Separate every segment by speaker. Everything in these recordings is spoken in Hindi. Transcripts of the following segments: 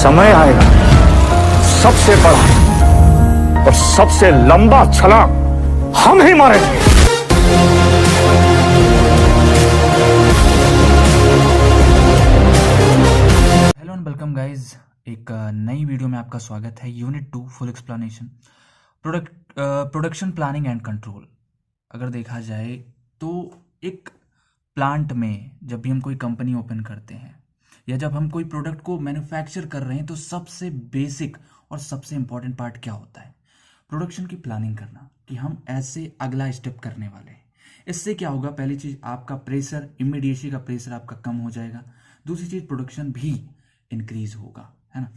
Speaker 1: समय आएगा, सबसे बड़ा और सबसे लंबा छलांग हम ही मारेंगे।
Speaker 2: हेलो एंड वेलकम गाइज, एक नई वीडियो में आपका स्वागत है। Unit 2 full explanation production planning and control. अगर देखा जाए तो एक प्लांट में जब भी हम कोई कंपनी ओपन करते हैं या जब हम कोई प्रोडक्ट को मैन्युफैक्चर कर रहे हैं तो सबसे बेसिक और सबसे इम्पॉर्टेंट पार्ट क्या होता है? प्रोडक्शन की प्लानिंग करना कि हम ऐसे अगला स्टेप करने वाले हैं। इससे क्या होगा? पहली चीज़, आपका प्रेशर, इमीडिएसी का प्रेशर आपका कम हो जाएगा। दूसरी चीज़, प्रोडक्शन भी इंक्रीज होगा, है ना।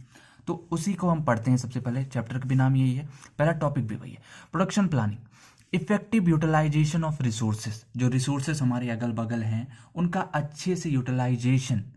Speaker 2: तो उसी को हम पढ़ते हैं। सबसे पहले चैप्टर का भी नाम यही है, पहला टॉपिक भी वही है, production planning. Effective utilisation of resources. जो रिसोर्सेज हमारे अगल बगल हैं उनका अच्छे से यूटिलाइजेशन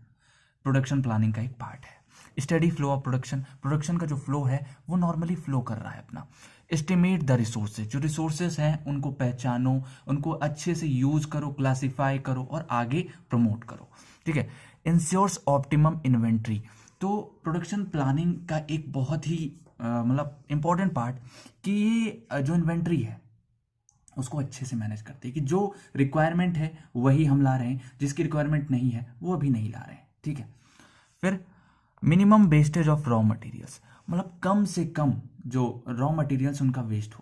Speaker 2: प्रोडक्शन प्लानिंग का एक पार्ट है। Steady flow of production. Production का जो फ्लो है वो नॉर्मली फ्लो कर रहा है अपना। Estimate the resources. जो रिसोर्सेज हैं उनको पहचानो, उनको अच्छे से यूज करो, क्लासिफाई करो और आगे प्रमोट करो, ठीक है। Ensures optimum inventory. तो प्रोडक्शन प्लानिंग का एक बहुत ही मतलब इंपॉर्टेंट पार्ट कि ये जो इन्वेंट्री है उसको अच्छे से मैनेज करते हैं कि जो रिक्वायरमेंट है वही हम ला रहे हैं, जिसकी रिक्वायरमेंट नहीं है वो अभी नहीं ला रहे हैं, ठीक है। फिर minimum wastage of raw materials. मतलब कम से कम जो रॉ मटेरियल्स उनका वेस्ट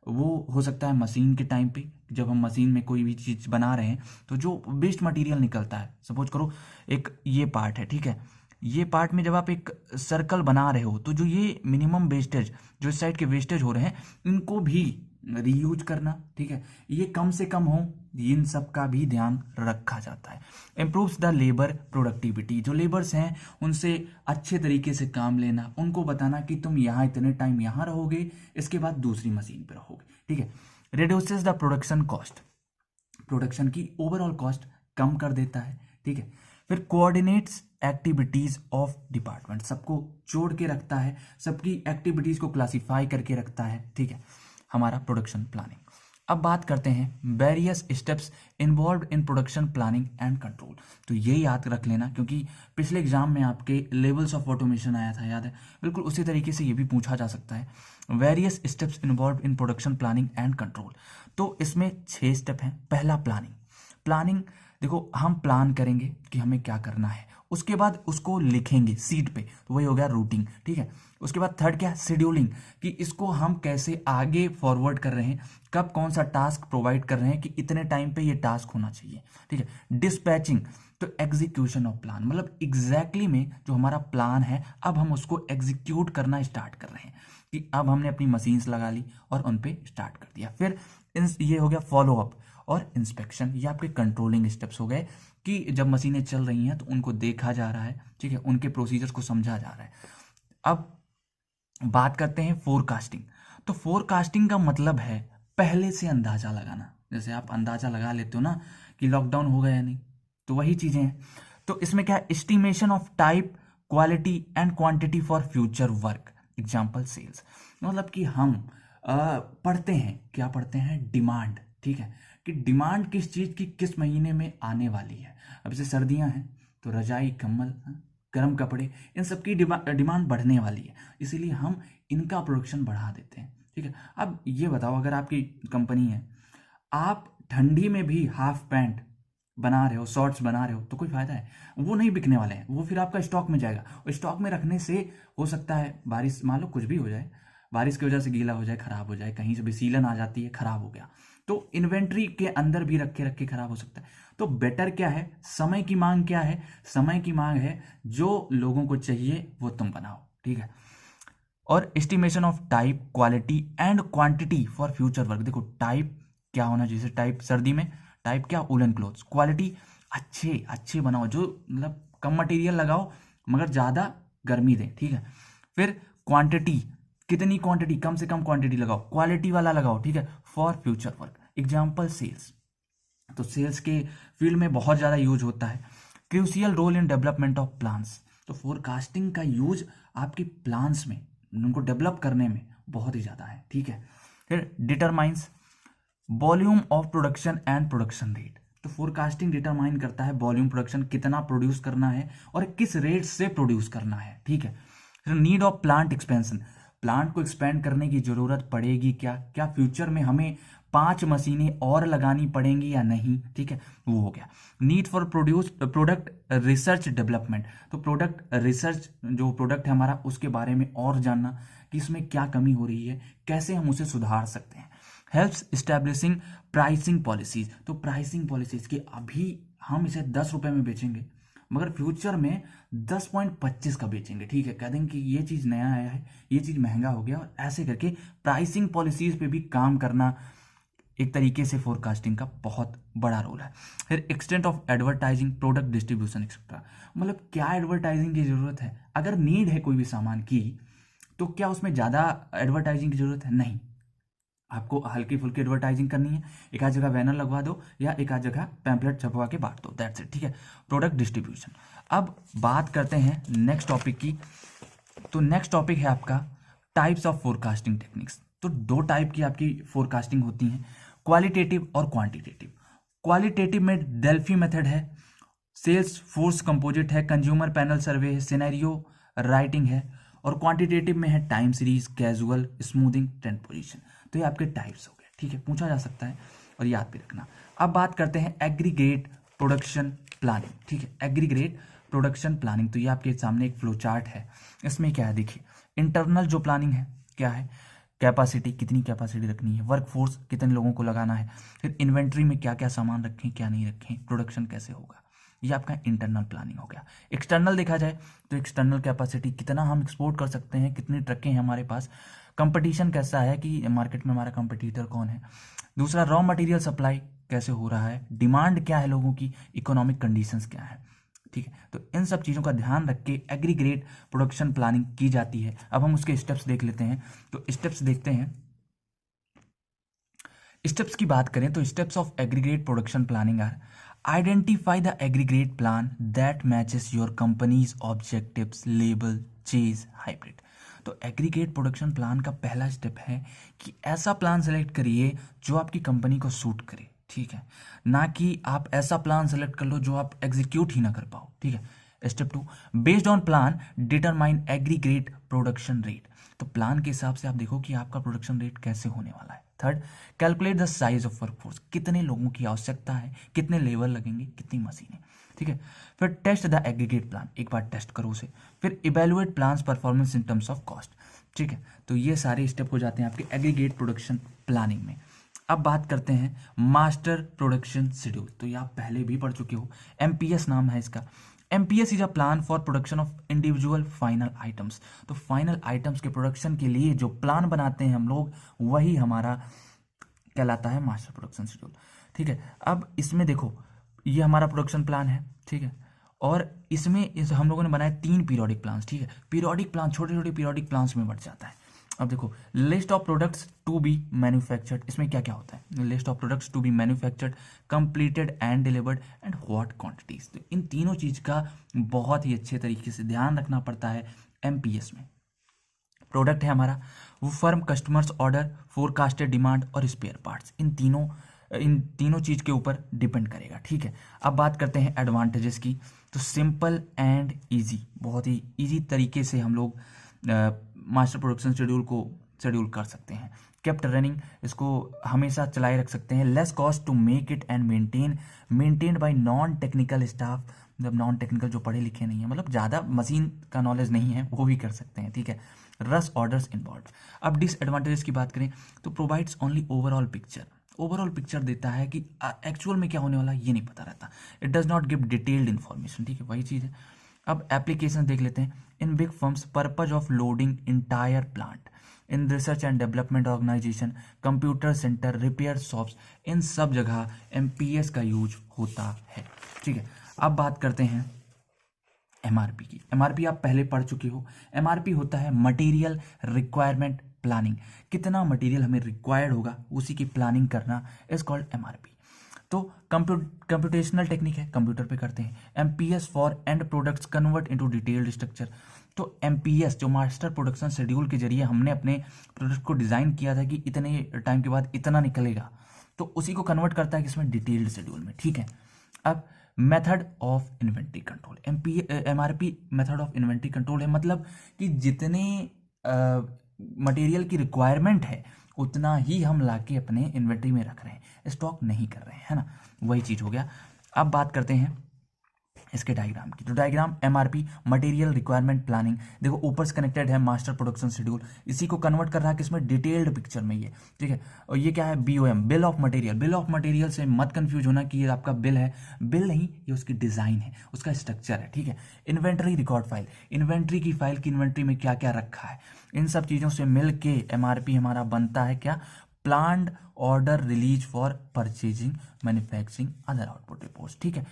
Speaker 2: वो हो सकता है मशीन के टाइम पे, जब हम मशीन में कोई भी चीज़ बना रहे हैं तो जो वेस्ट मटेरियल निकलता है, सपोज करो एक ये पार्ट है, ठीक है। ये पार्ट में जब आप एक सर्कल बना रहे हो तो जो ये मिनिमम वेस्टेज, जो इस साइड के वेस्टेज हो रहे हैं, इनको भी रीयूज करना, ठीक है, ये कम से कम हो, इन सब का भी ध्यान रखा जाता है। Improves the labour productivity. जो लेबर्स हैं उनसे अच्छे तरीके से काम लेना, उनको बताना कि तुम यहाँ इतने टाइम यहाँ रहोगे, इसके बाद दूसरी मशीन पे रहोगे, ठीक है। Reduces the production cost. Production की ओवरऑल कॉस्ट कम कर देता है, ठीक है। फिर कोऑर्डिनेट्स एक्टिविटीज ऑफ डिपार्टमेंट। सबको जोड़ के रखता है, सबकी एक्टिविटीज को क्लासिफाई करके रखता है, ठीक है, हमारा प्रोडक्शन प्लानिंग। अब बात करते हैं various steps involve in production planning and control. तो ये याद रख लेना, क्योंकि पिछले एग्जाम में आपके लेवल्स ऑफ ऑटोमेशन आया था, याद है? बिल्कुल उसी तरीके से ये भी पूछा जा सकता है। Various steps involve in production planning and control. तो इसमें 6 स्टेप हैं। पहला प्लानिंग। प्लानिंग देखो, हम प्लान करेंगे कि हमें क्या करना है, उसके बाद उसको लिखेंगे सीट पे, तो वही हो गया रूटिंग, ठीक है। उसके बाद थर्ड क्या? शेड्यूलिंग, कि इसको हम कैसे आगे फॉरवर्ड कर रहे हैं, कब कौन सा टास्क प्रोवाइड कर रहे हैं कि इतने टाइम पे ये टास्क होना चाहिए, ठीक है। डिस्पैचिंग, तो एग्जीक्यूशन ऑफ प्लान, मतलब एग्जैक्टली में जो हमारा प्लान है अब हम उसको एग्जीक्यूट करना स्टार्ट कर रहे हैं, कि अब हमने अपनी मशीन्स लगा ली और उन पे स्टार्ट कर दिया। फिर ये हो गया फॉलो अप और इंस्पेक्शन। ये आपके कंट्रोलिंग स्टेप्स हो गए कि जब मशीनें चल रही हैं तो उनको देखा जा रहा है, ठीक है, उनके प्रोसीजर्स को समझा जा रहा है। अब बात करते हैं फोरकास्टिंग। तो फोरकास्टिंग का मतलब है पहले से अंदाजा लगाना। जैसे आप अंदाजा लगा लेते हो ना कि लॉकडाउन होगा या नहीं, तो वही चीजें हैं। तो इसमें क्या? Estimation of type, quality and quantity for future work, example sales. मतलब कि हम पढ़ते हैं, क्या पढ़ते हैं? डिमांड, ठीक है, कि डिमांड किस चीज़ की किस महीने में आने वाली है। अब जैसे सर्दियां हैं तो रजाई, कंबल, गर्म कपड़े, इन सब की डिमांड बढ़ने वाली है, इसीलिए हम इनका प्रोडक्शन बढ़ा देते हैं, ठीक है। अब ये बताओ, अगर आपकी कंपनी है, आप ठंडी में भी हाफ पैंट बना रहे हो, शॉर्ट्स बना रहे हो, तो कोई फायदा है? वो नहीं बिकने वाले हैं, वो फिर आपका स्टॉक में जाएगा, और स्टॉक में रखने से हो सकता है बारिश, मान लो कुछ भी हो जाए, बारिश की वजह से गीला हो जाए, खराब हो जाए, कहीं से भी सीलन आ जाती है, खराब हो गया, तो इन्वेंट्री के अंदर भी रखे रखे खराब हो सकता है। तो बेटर क्या है? समय की मांग क्या है? समय की मांग है जो लोगों को चाहिए वो तुम बनाओ, ठीक है। और estimation of type, quality and quantity for future work. देखो टाइप क्या होना चाहिए? टाइप सर्दी में टाइप क्या? Woollen clothes. क्वालिटी अच्छे अच्छे बनाओ, जो मतलब कम मटेरियल लगाओ मगर ज़्यादा गर्मी दे, ठीक है। फिर क्वांटिटी, कितनी क्वांटिटी? कम से कम क्वांटिटी लगाओ, क्वालिटी वाला लगाओ, ठीक है, for future work. Example sales, तो सेल्स के फील्ड में बहुत ज़्यादा यूज होता है। Crucial role in development of plans. तो फोरकास्टिंग का यूज आपके प्लान्स में, उनको डेवलप करने में बहुत ही ज़्यादा है, ठीक है। फिर determines volume of production and production rate. तो फोरकास्टिंग डिटरमाइन करता है वॉल्यूम, प्रोडक्शन कितना प्रोड्यूस करना है और किस रेट से प्रोड्यूस करना है, ठीक है। फिर need of plant expansion, plant को एक्सपेंड करने की जरूरत पड़ेगी क्या, क्या फ्यूचर में हमें 5 मशीनें और लगानी पड़ेंगी या नहीं, ठीक है, वो हो गया। Need for product research development, तो प्रोडक्ट रिसर्च, जो प्रोडक्ट है हमारा उसके बारे में और जानना कि इसमें क्या कमी हो रही है, कैसे हम उसे सुधार सकते हैं। हेल्प्स इस्टेब्लिशिंग प्राइसिंग पॉलिसीज, तो प्राइसिंग पॉलिसीज के अभी हम इसे 10 रुपए में बेचेंगे मगर फ्यूचर में 10.25 का बेचेंगे, ठीक है, कह देंगे कि ये चीज़ नया आया है, ये चीज़ महंगा हो गया, और ऐसे करके प्राइसिंग पॉलिसीज पे भी काम करना एक तरीके से फोरकास्टिंग का बहुत बड़ा रोल है। फिर extent of advertising, product distribution etcetera, मतलब क्या एडवर्टाइजिंग की जरूरत है, अगर नीड है कोई भी सामान की तो क्या उसमें ज़्यादा एडवर्टाइजिंग की जरूरत है, नहीं, आपको हल्की फुल्की एडवर्टाइजिंग करनी है, एक आध जगह बैनर लगवा दो या एक आध जगह पैम्पलेट छपवा के बांट दो, दैट्स इट, ठीक है। Product distribution. अब बात करते हैं नेक्स्ट टॉपिक की, तो नेक्स्ट टॉपिक है आपका टाइप्स ऑफ फोरकास्टिंग टेक्निक्स। तो 2 टाइप की आपकी फोरकास्टिंग होती हैं, क्वालिटेटिव और क्वांटिटेटिव। क्वालिटेटिव में डेल्फी मेथड है, सेल्स फोर्स कंपोजिट है, कंज्यूमर पैनल सर्वे है, सिनेरियो राइटिंग है, और क्वांटिटेटिव में है time series, casual, smoothing, trend position. तो ये आपके टाइप्स हो गए, ठीक है, पूछा जा सकता है और याद भी रखना। अब बात करते हैं एग्रीगेट प्रोडक्शन प्लानिंग, ठीक है, एग्रीगेट प्रोडक्शन प्लानिंग। तो ये आपके सामने एक फ्लो चार्ट है, इसमें क्या है देखिए, इंटरनल जो प्लानिंग है क्या है, कैपेसिटी, कितनी कैपेसिटी रखनी है, वर्कफोर्स कितने लोगों को लगाना है, फिर इन्वेंट्री में क्या क्या सामान रखें क्या नहीं रखें, प्रोडक्शन कैसे होगा, ये आपका इंटरनल प्लानिंग हो गया। एक्सटर्नल देखा जाए तो एक्सटर्नल कैपेसिटी, कितना हम एक्सपोर्ट कर सकते हैं, कितनी ट्रकें हैं हमारे पास, कंपटीशन कैसा है कि मार्केट में हमारा कंपटीटर कौन है, दूसरा रॉ मटेरियल सप्लाई कैसे हो रहा है, डिमांड क्या है लोगों की, इकोनॉमिक कंडीशंस क्या है, ठीक है। तो इन सब चीज़ों का ध्यान रख के एग्रीगेट प्रोडक्शन प्लानिंग की जाती है। अब हम उसके स्टेप्स देख लेते हैं, तो स्टेप्स देखते हैं। स्टेप्स की बात करें तो steps of aggregate production planning are identify the aggregate plan that matches your company's objectives, लेबल, चेज, हाइब्रिड। तो एग्रीगेट प्रोडक्शन प्लान का पहला स्टेप है कि ऐसा प्लान सेलेक्ट करिए जो आपकी कंपनी को सूट करे, ठीक है, ना कि आप ऐसा प्लान सेलेक्ट कर लो जो आप एग्जीक्यूट ही ना कर पाओ, ठीक है। Step 2, based on plan determine aggregate production rate. तो प्लान के हिसाब से आप देखो कि आपका प्रोडक्शन रेट कैसे होने वाला है। Third, calculate the size of workforce, कितने लोगों की आवश्यकता है, कितने लेबर लगेंगे, कितनी मशीनें, ठीक है। फिर टेस्ट द एग्रीगेट प्लान, एक बार टेस्ट करो उसे। फिर evaluate plans performance in terms of cost, ठीक है। तो ये सारे स्टेप हो जाते हैं आपके एग्रीगेट प्रोडक्शन प्लानिंग में। अब बात करते हैं मास्टर प्रोडक्शन शेड्यूल। तो ये आप पहले भी पढ़ चुके हो, एमपीएस नाम है इसका। MPS is a plan for production of individual final items. तो फाइनल आइटम्स के प्रोडक्शन के लिए जो प्लान बनाते हैं हम लोग, वही हमारा कहलाता है मास्टर प्रोडक्शन शेड्यूल, ठीक है। अब इसमें देखो, ये हमारा प्रोडक्शन प्लान है, ठीक है, और इसमें हम लोगों ने बनाया 3 पीरियोडिक प्लान्स, ठीक है। पीरियोडिक प्लान छोटे छोटे पीरियोडिक प्लान्स में बढ़ जाता है। अब देखो, list of products to be manufactured, इसमें क्या क्या होता है, list of products to be manufactured, completed and delivered and what quantities. तो इन तीनों चीज का बहुत ही अच्छे तरीके से ध्यान रखना पड़ता है एमपीएस में। प्रोडक्ट है हमारा, वो firm, customers, order, forecasted demand और स्पेयर पार्ट्स, इन तीनों चीज के ऊपर डिपेंड करेगा, ठीक है। अब बात करते हैं एडवांटेजेस की। तो सिंपल एंड इजी, बहुत ही इजी तरीके से हम लोग मास्टर प्रोडक्शन शेड्यूल को शेड्यूल कर सकते हैं। केप्ट रनिंग, इसको हमेशा चलाए रख सकते हैं। Less cost to make it and maintained by non technical staff, मतलब नॉन टेक्निकल जो पढ़े लिखे नहीं है, मतलब ज़्यादा मशीन का नॉलेज नहीं है, वो भी कर सकते हैं, ठीक है। रस ऑर्डर्स इन्वॉल्व। अब डिसएडवांटेजेस की बात करें तो प्रोवाइड्स ओनली ओवरऑल पिक्चर देता है कि एक्चुअल में क्या होने वाला ये नहीं पता रहता। It does not give detailed information, ठीक है, वही चीज़ है। अब एप्लीकेशन देख लेते हैं। In big firms purpose of loading entire plant, in research and development organisation, computer centre, repair shops, इन सब जगह एमपीएस का यूज होता है, ठीक है। अब बात करते हैं एमआरपी की। एमआरपी आप पहले पढ़ चुके हो। एमआरपी होता है मटेरियल रिक्वायरमेंट प्लानिंग, कितना मटेरियल हमें रिक्वायर्ड होगा उसी की प्लानिंग करना इज कॉल्ड एमआरपी। तो कंप्यूटेशनल टेक्निक है, कंप्यूटर पे करते हैं। MPS for and products convert into detailed structure. तो एमपीएस जो मास्टर प्रोडक्शन शेड्यूल के जरिए हमने अपने प्रोडक्ट को डिजाइन किया था कि इतने टाइम के बाद इतना निकलेगा, तो उसी को कन्वर्ट करता है किसमें, डिटेल्ड शेड्यूल में, ठीक है। अब method of inventory control. MRP method of inventory control है, मतलब कि जितने मटेरियल की रिक्वायरमेंट है उतना ही हम लाके अपने इन्वेंट्री में रख रहे हैं, स्टॉक नहीं कर रहे हैं, है ना, वही चीज़ हो गया। अब बात करते हैं इसके डायग्राम की। तो diagram MRP material requirement planning, देखो ऊपर से कनेक्टेड है मास्टर प्रोडक्शन शेड्यूल, इसी को कन्वर्ट कर रहा है किसमें, डिटेल्ड पिक्चर में ये, ठीक है। और ये क्या है, BOM bill of material. Bill of material से मत कंफ्यूज होना कि ये आपका बिल है, बिल नहीं, ये उसकी डिजाइन है, उसका स्ट्रक्चर है, ठीक है। इन्वेंटरी रिकॉर्ड फाइल, इन्वेंट्री की फाइल की इन्वेंट्री में क्या क्या रखा है, इन सब चीज़ों से मिल के MRP हमारा बनता है क्या, planned order release for purchasing manufacturing other output reports, ठीक है।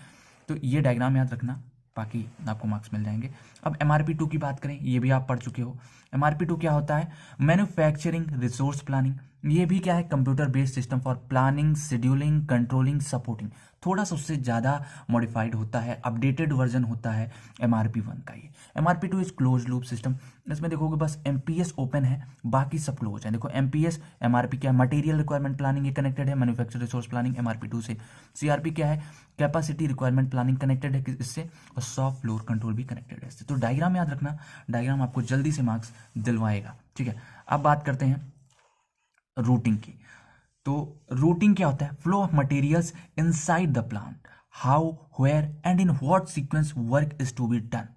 Speaker 2: तो ये डायग्राम याद रखना, बाकी आपको मार्क्स मिल जाएंगे। अब MRP2 की बात करें, ये भी आप पढ़ चुके हो। MRP2 क्या होता है, मैन्युफैक्चरिंग रिसोर्स प्लानिंग। ये भी क्या है, computer based system for planning, scheduling, controlling, supporting. थोड़ा सा उससे ज़्यादा मॉडिफाइड होता है, अपडेटेड वर्जन होता है MRP1 का। ये MRP2 is close loop system. इसमें देखोगे बस MPS ओपन है, बाकी सब क्लोज है। देखो MPS MRP क्या है, मटेरियल रिक्वायरमेंट प्लानिंग, ये कनेक्टेड है मैन्युफैक्चर रिसोर्स प्लानिंग MRP2 से। CRP क्या है, कैपेसिटी रिक्वायरमेंट प्लानिंग, कनेक्टेड है इससे, और सॉफ्ट फ्लोर कंट्रोल भी कनेक्टेड है इससे। तो डायग्राम याद रखना, डायग्राम आपको जल्दी से मार्क्स दिलवाएगा, ठीक है। अब बात करते हैं रूटिंग की। तो रूटिंग क्या होता है, flow of materials inside the plant, how, where and in what sequence work is to be done.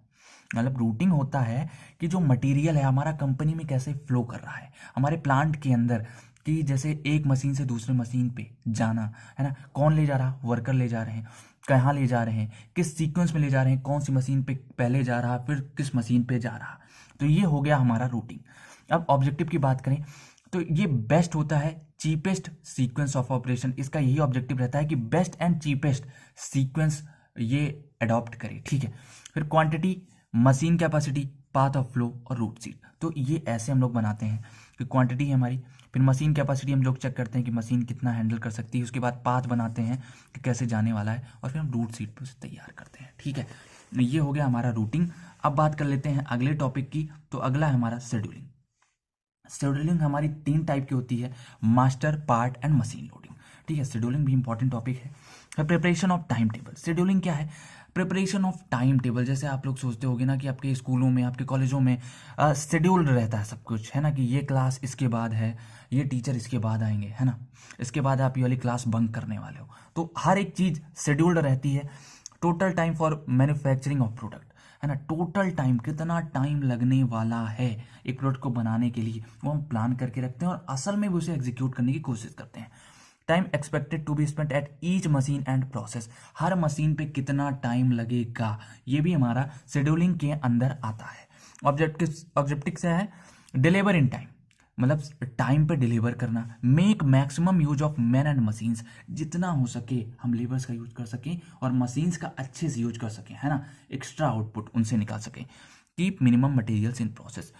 Speaker 2: मतलब रूटिंग होता है कि जो मटेरियल है हमारा कंपनी में कैसे फ्लो कर रहा है हमारे प्लांट के अंदर, कि जैसे एक मशीन से दूसरे मशीन पे जाना, है ना, कौन ले जा रहा, वर्कर ले जा रहे हैं, कहाँ ले जा रहे हैं, किस सीक्वेंस में ले जा रहे हैं, कौन सी मशीन पे पहले जा रहा, फिर किस मशीन पे जा रहा। तो ये हो गया हमारा रूटिंग। अब ऑब्जेक्टिव की बात करें तो ये बेस्ट होता है चीपेस्ट सीक्वेंस ऑफ ऑपरेशन। इसका यही ऑब्जेक्टिव रहता है कि बेस्ट एंड चीपेस्ट सीक्वेंस ये अडॉप्ट करे, ठीक है। फिर quantity, machine capacity, path of flow और रूट सीट। तो ये ऐसे हम लोग बनाते हैं कि क्वांटिटी है हमारी, फिर मशीन कैपेसिटी हम लोग चेक करते हैं कि मशीन कितना हैंडल कर सकती है, उसके बाद पाथ बनाते हैं कि कैसे जाने वाला है, और फिर हम रूट सीट पर उसे तैयार करते हैं, ठीक है। ये हो गया हमारा रूटिंग। अब बात कर लेते हैं अगले टॉपिक की। तो अगला है हमारा शेड्यूलिंग। शेड्यूलिंग हमारी 3 टाइप की होती है, master, part and machine loading, ठीक है। शेड्यूलिंग भी इंपॉर्टेंट टॉपिक है। Preparation of time table, scheduling क्या है, प्रिपरेशन ऑफ टाइम टेबल। जैसे आप लोग सोचते होगे ना कि आपके स्कूलों में, आपके कॉलेजों में शेड्यूल रहता है सब कुछ, है ना, कि ये क्लास इसके बाद है, ये टीचर इसके बाद आएंगे, है ना, इसके बाद आप ये वाली क्लास बंक करने वाले हो। तो हर एक चीज़ शेड्यूल्ड रहती है। Total time for manufacturing of product, है ना, टोटल टाइम कितना टाइम लगने वाला है एक प्रोडक्ट को बनाने के लिए, वो हम प्लान करके रखते हैं और असल में भी उसे एग्जीक्यूट करने की कोशिश करते हैं। Time expected to be spent at each machine and process, हर मशीन पे कितना टाइम लगेगा, ये भी हमारा शेड्यूलिंग के अंदर आता है। ऑब्जेक्टिव से है डिलीवर इन टाइम, मतलब टाइम पे डिलीवर करना। Make maximum use of man and machines, जितना हो सके हम लेबर्स का यूज कर सकें और मशीन्स का अच्छे से यूज कर सकें, है ना, एक्स्ट्रा आउटपुट उनसे निकाल सकें। Keep minimum materials in process,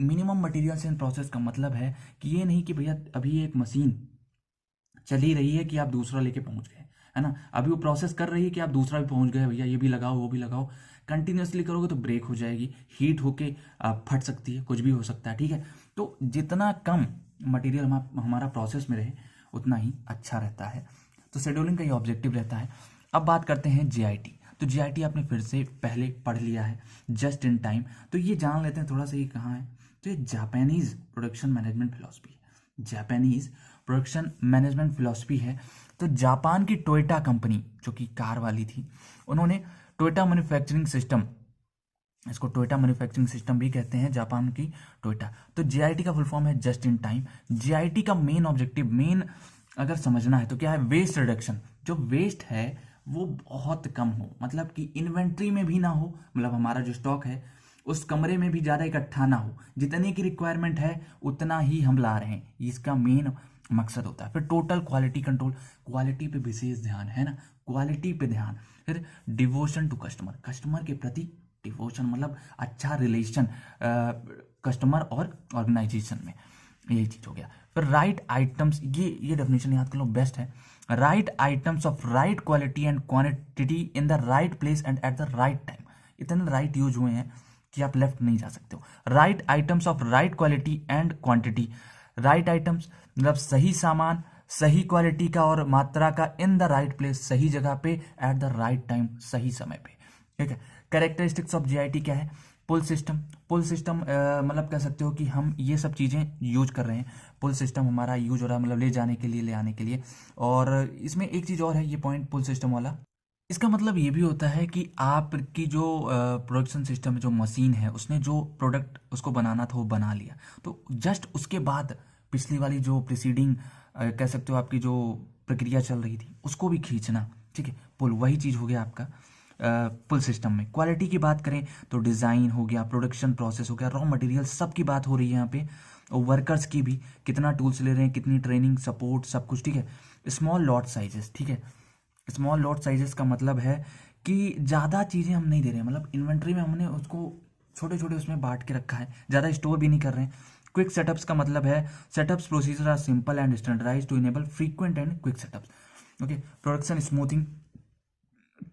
Speaker 2: minimum materials in process का मतलब है कि ये नहीं कि भैया अभी एक मशीन चल ही रही है कि आप दूसरा लेके पहुंच गए, है ना, अभी वो प्रोसेस कर रही है कि आप दूसरा भी पहुंच गए, भैया ये भी लगाओ वो भी लगाओ। कंटिन्यूसली करोगे तो ब्रेक हो जाएगी, हीट होके फट सकती है, कुछ भी हो सकता है, ठीक है। तो जितना कम मटेरियल हमारा प्रोसेस में रहे उतना ही अच्छा रहता है। तो शेड्यूलिंग का ये ऑब्जेक्टिव रहता है। अब बात करते हैं JIT। तो JIT आपने फिर से पहले पढ़ लिया है, जस्ट इन टाइम। तो ये जान लेते हैं थोड़ा सा, ये कहाँ है। तो ये जापानीज प्रोडक्शन मैनेजमेंट फिलॉसफी है, जापानीज प्रोडक्शन मैनेजमेंट फिलॉसफी है। तो जापान की टोयोटा कंपनी जो कि कार वाली थी, उन्होंने टोयोटा मैन्युफैक्चरिंग सिस्टम, इसको टोयोटा मैन्युफैक्चरिंग सिस्टम भी कहते हैं, जापान की टोयोटा। तो JIT का फुल फॉर्म है जस्ट इन टाइम। JIT का मेन ऑब्जेक्टिव, मेन अगर समझना है तो क्या है, वेस्ट रिडक्शन। जो वेस्ट है वो बहुत कम हो, मतलब कि इन्वेंट्री में भी ना हो, मतलब हमारा जो स्टॉक है उस कमरे में भी ज़्यादा इकट्ठा ना हो, जितने की रिक्वायरमेंट है उतना ही हम ला रहे हैं, इसका मेन मकसद होता है। फिर टोटल क्वालिटी कंट्रोल, क्वालिटी पे विशेष ध्यान, है ना, क्वालिटी पे ध्यान। फिर डिवोशन टू कस्टमर, कस्टमर के प्रति डिवोशन, मतलब अच्छा रिलेशन कस्टमर और ऑर्गेनाइजेशन में, यही चीज हो गया। फिर राइट आइटम्स, ये डेफिनेशन याद कर लो, बेस्ट है। Right items of right quality and quantity in the right place and at the right time. इतने राइट यूज हुए हैं कि आप लेफ्ट नहीं जा सकते हो। Right items of right quality and quantity, right items मतलब सही सामान सही क्वालिटी का और मात्रा का इन द राइट प्लेस, सही जगह पे एट द राइट टाइम, सही समय पे। ठीक है। कैरेक्टरिस्टिक्स ऑफ जीआईटी क्या है? पुल सिस्टम। पुल सिस्टम मतलब कह सकते हो कि हम ये सब चीज़ें यूज कर रहे हैं, पुल सिस्टम हमारा यूज हो रहा है, मतलब ले जाने के लिए, ले आने के लिए। और इसमें एक चीज़ और है, ये पॉइंट पुल सिस्टम वाला, इसका मतलब ये भी होता है कि आपकी जो प्रोडक्शन सिस्टम में जो मशीन है, उसने जो प्रोडक्ट उसको बनाना था वो बना लिया, तो जस्ट उसके बाद पिछली वाली जो प्रिसीडिंग कह सकते हो आपकी जो प्रक्रिया चल रही थी उसको भी खींचना। ठीक है, पुल वही चीज़ हो गया आपका पुल सिस्टम में। क्वालिटी की बात करें तो डिज़ाइन हो गया, प्रोडक्शन प्रोसेस हो गया, रॉ मटेरियल सब की बात हो रही है यहाँ पे, और वर्कर्स की भी, कितना टूल्स ले रहे हैं, कितनी ट्रेनिंग, सपोर्ट, सब कुछ। ठीक है। Small lot sizes. ठीक है, स्मॉल लॉट साइजेस का मतलब है कि ज़्यादा चीज़ें हम नहीं दे रहे हैं, मतलब इन्वेंट्री में हमने उसको छोटे छोटे उसमें बांट के रखा है, ज़्यादा स्टोर भी नहीं कर रहे हैं। क्विक सेटअप्स का मतलब है setups procedure are simple and standardise to enable frequent and quick setups. Okay. Production smoothing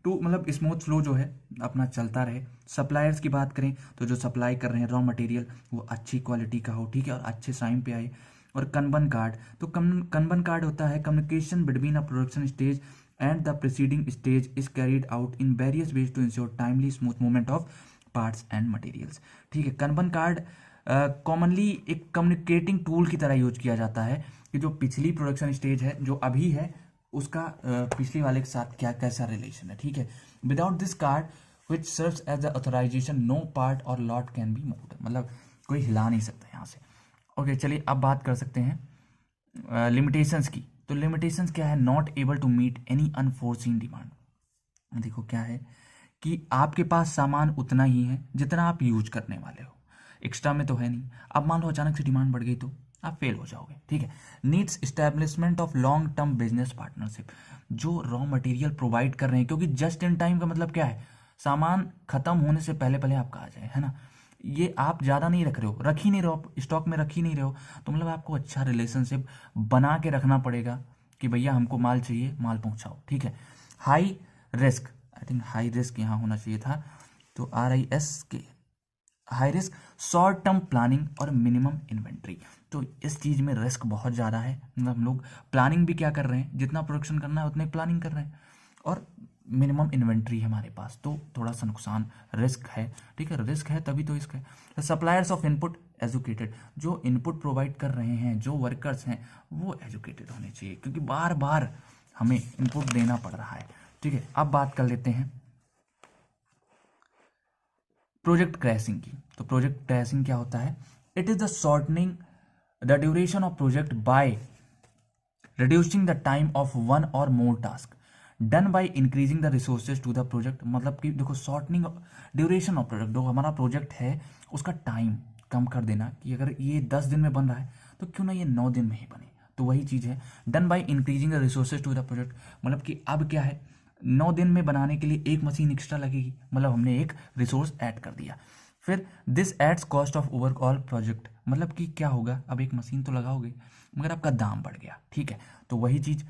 Speaker 2: too, मतलब स्मूथ फ्लो जो है अपना चलता रहे। सप्लायर्स की बात करें तो जो सप्लाई कर रहे हैं रॉ मटेरियल वो अच्छी क्वालिटी का हो, ठीक है, और अच्छे टाइम पे आए। और कनबन कार्ड, तो कनबन कार्ड होता है communication between a production stage and the preceding stage is carried out in various ways to ensure timely smooth movement of parts and materials. ठीक है। कनबन कार्ड कॉमनली एक कम्युनिकेटिंग टूल की तरह यूज किया जाता है कि जो पिछली प्रोडक्शन स्टेज है, जो अभी है, उसका पिछले वाले के साथ क्या कैसा रिलेशन है। ठीक है। Without this card which serves as the authorisation no part or lot can be moved, मतलब कोई हिला नहीं सकता यहाँ से। ओके, चलिए अब बात कर सकते हैं लिमिटेशंस की। तो लिमिटेशंस क्या है? Not able to meet any unforeseen demand. देखो क्या है कि आपके पास सामान उतना ही है जितना आप यूज करने वाले हो, एक्स्ट्रा में तो है नहीं। अब मान लो अचानक से डिमांड बढ़ गई तो आप फेल हो जाओगे। ठीक है। Needs establishment of long term business partnership, जो रॉ मटेरियल प्रोवाइड कर रहे हैं, क्योंकि जस्ट इन टाइम का मतलब क्या है? सामान खत्म होने से पहले पहले आपका आ जाए, है ना। ये आप ज़्यादा नहीं रख रहे हो, रख ही नहीं रहे हो, स्टॉक में रख ही नहीं रहे हो, तो मतलब आपको अच्छा रिलेशनशिप बना के रखना पड़ेगा कि भैया हमको माल चाहिए, माल पहुंचाओ। ठीक है। High risk, I think high risk यहाँ होना चाहिए था, तो RISK, high risk short term planning और मिनिमम इन्वेंट्री। तो इस चीज़ में रिस्क बहुत ज़्यादा है, मतलब हम लोग प्लानिंग भी क्या कर रहे हैं, जितना प्रोडक्शन करना है उतनी प्लानिंग कर रहे हैं, और मिनिमम इन्वेंट्री है हमारे पास, तो थोड़ा सा नुकसान, रिस्क है। ठीक है, रिस्क है तभी तो इसका है। सप्लायर्स ऑफ इनपुट एजुकेटेड, जो इनपुट प्रोवाइड कर रहे हैं, जो वर्कर्स हैं, वो एजुकेटेड होने चाहिए, क्योंकि बार बार हमें इनपुट देना पड़ रहा है। ठीक है। अब बात कर लेते हैं प्रोजेक्ट क्रैशिंग की। तो प्रोजेक्ट क्रैशिंग क्या होता है? It is the shortening the duration of project by reducing the time of one or more task done by increasing the resources to the project। मतलब कि देखो, शॉर्टनिंग ड्यूरेशन ऑफ प्रोजेक्ट, जो हमारा प्रोजेक्ट है उसका टाइम कम कर देना, कि अगर ये 10 दिन में बन रहा है तो क्यों ना ये 9 दिन में ही बने, तो वही चीज़ है done by increasing the resources to the project. मतलब कि अब क्या है, 9 दिन में बनाने के लिए एक मशीन एक्स्ट्रा लगेगी, मतलब हमने एक रिसोर्स ऐड कर दिया। फिर this adds cost of overall project, मतलब कि क्या होगा, अब एक मशीन तो लगाओगे मगर आपका दाम बढ़ गया। ठीक है, तो वही चीज़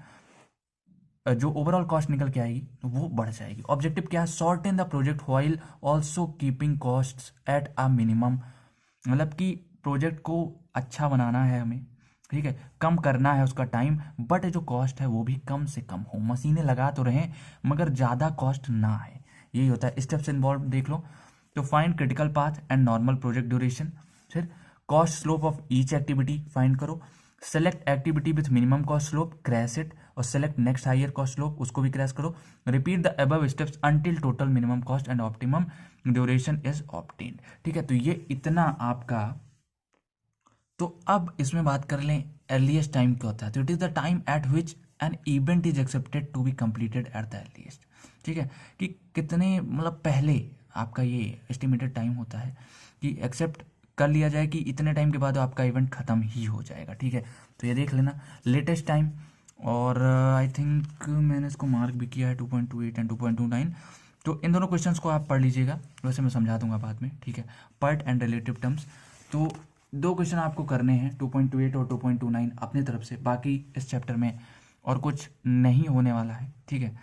Speaker 2: जो ओवरऑल कॉस्ट निकल के आएगी वो बढ़ जाएगी। ऑब्जेक्टिव क्या है? Shorten the project while also keeping costs at a minimum, मतलब कि प्रोजेक्ट को अच्छा बनाना है हमें, ठीक है, कम करना है उसका टाइम, बट जो कॉस्ट है वो भी कम से कम हो, मशीनें लगा तो रहें मगर ज़्यादा कॉस्ट ना आए, यही होता है। स्टेप्स इन्वॉल्व देख लो, तो find critical path and normal project duration, फिर cost slope of each activity find करो, select activity with minimum cost slope, crash it, और select next higher cost slope, उसको भी क्रैश करो, repeat the above steps until total minimum cost and optimum duration is obtained. ठीक है, तो ये इतना आपका। तो अब इसमें बात कर लें अर्लीस्ट टाइम क्या होता है, तो it is the time at which an event is accepted to be completed at the earliest. ठीक है, कि कितने मतलब पहले आपका ये एस्टिमेटेड टाइम होता है कि एक्सेप्ट कर लिया जाए कि इतने टाइम के बाद आपका इवेंट खत्म ही हो जाएगा। ठीक है, तो ये देख लेना लेटेस्ट टाइम, और आई थिंक मैंने इसको मार्क भी किया है 2.28 एंड 2.29, तो इन दोनों क्वेश्चंस को आप पढ़ लीजिएगा, वैसे मैं समझा दूंगा बाद में। ठीक है, पार्ट एंड रिलेटिव टर्म्स, तो 2 क्वेश्चन आपको करने हैं 2.28 और 2.29 अपनी तरफ से, बाकी इस चैप्टर में और कुछ नहीं होने वाला है। ठीक है,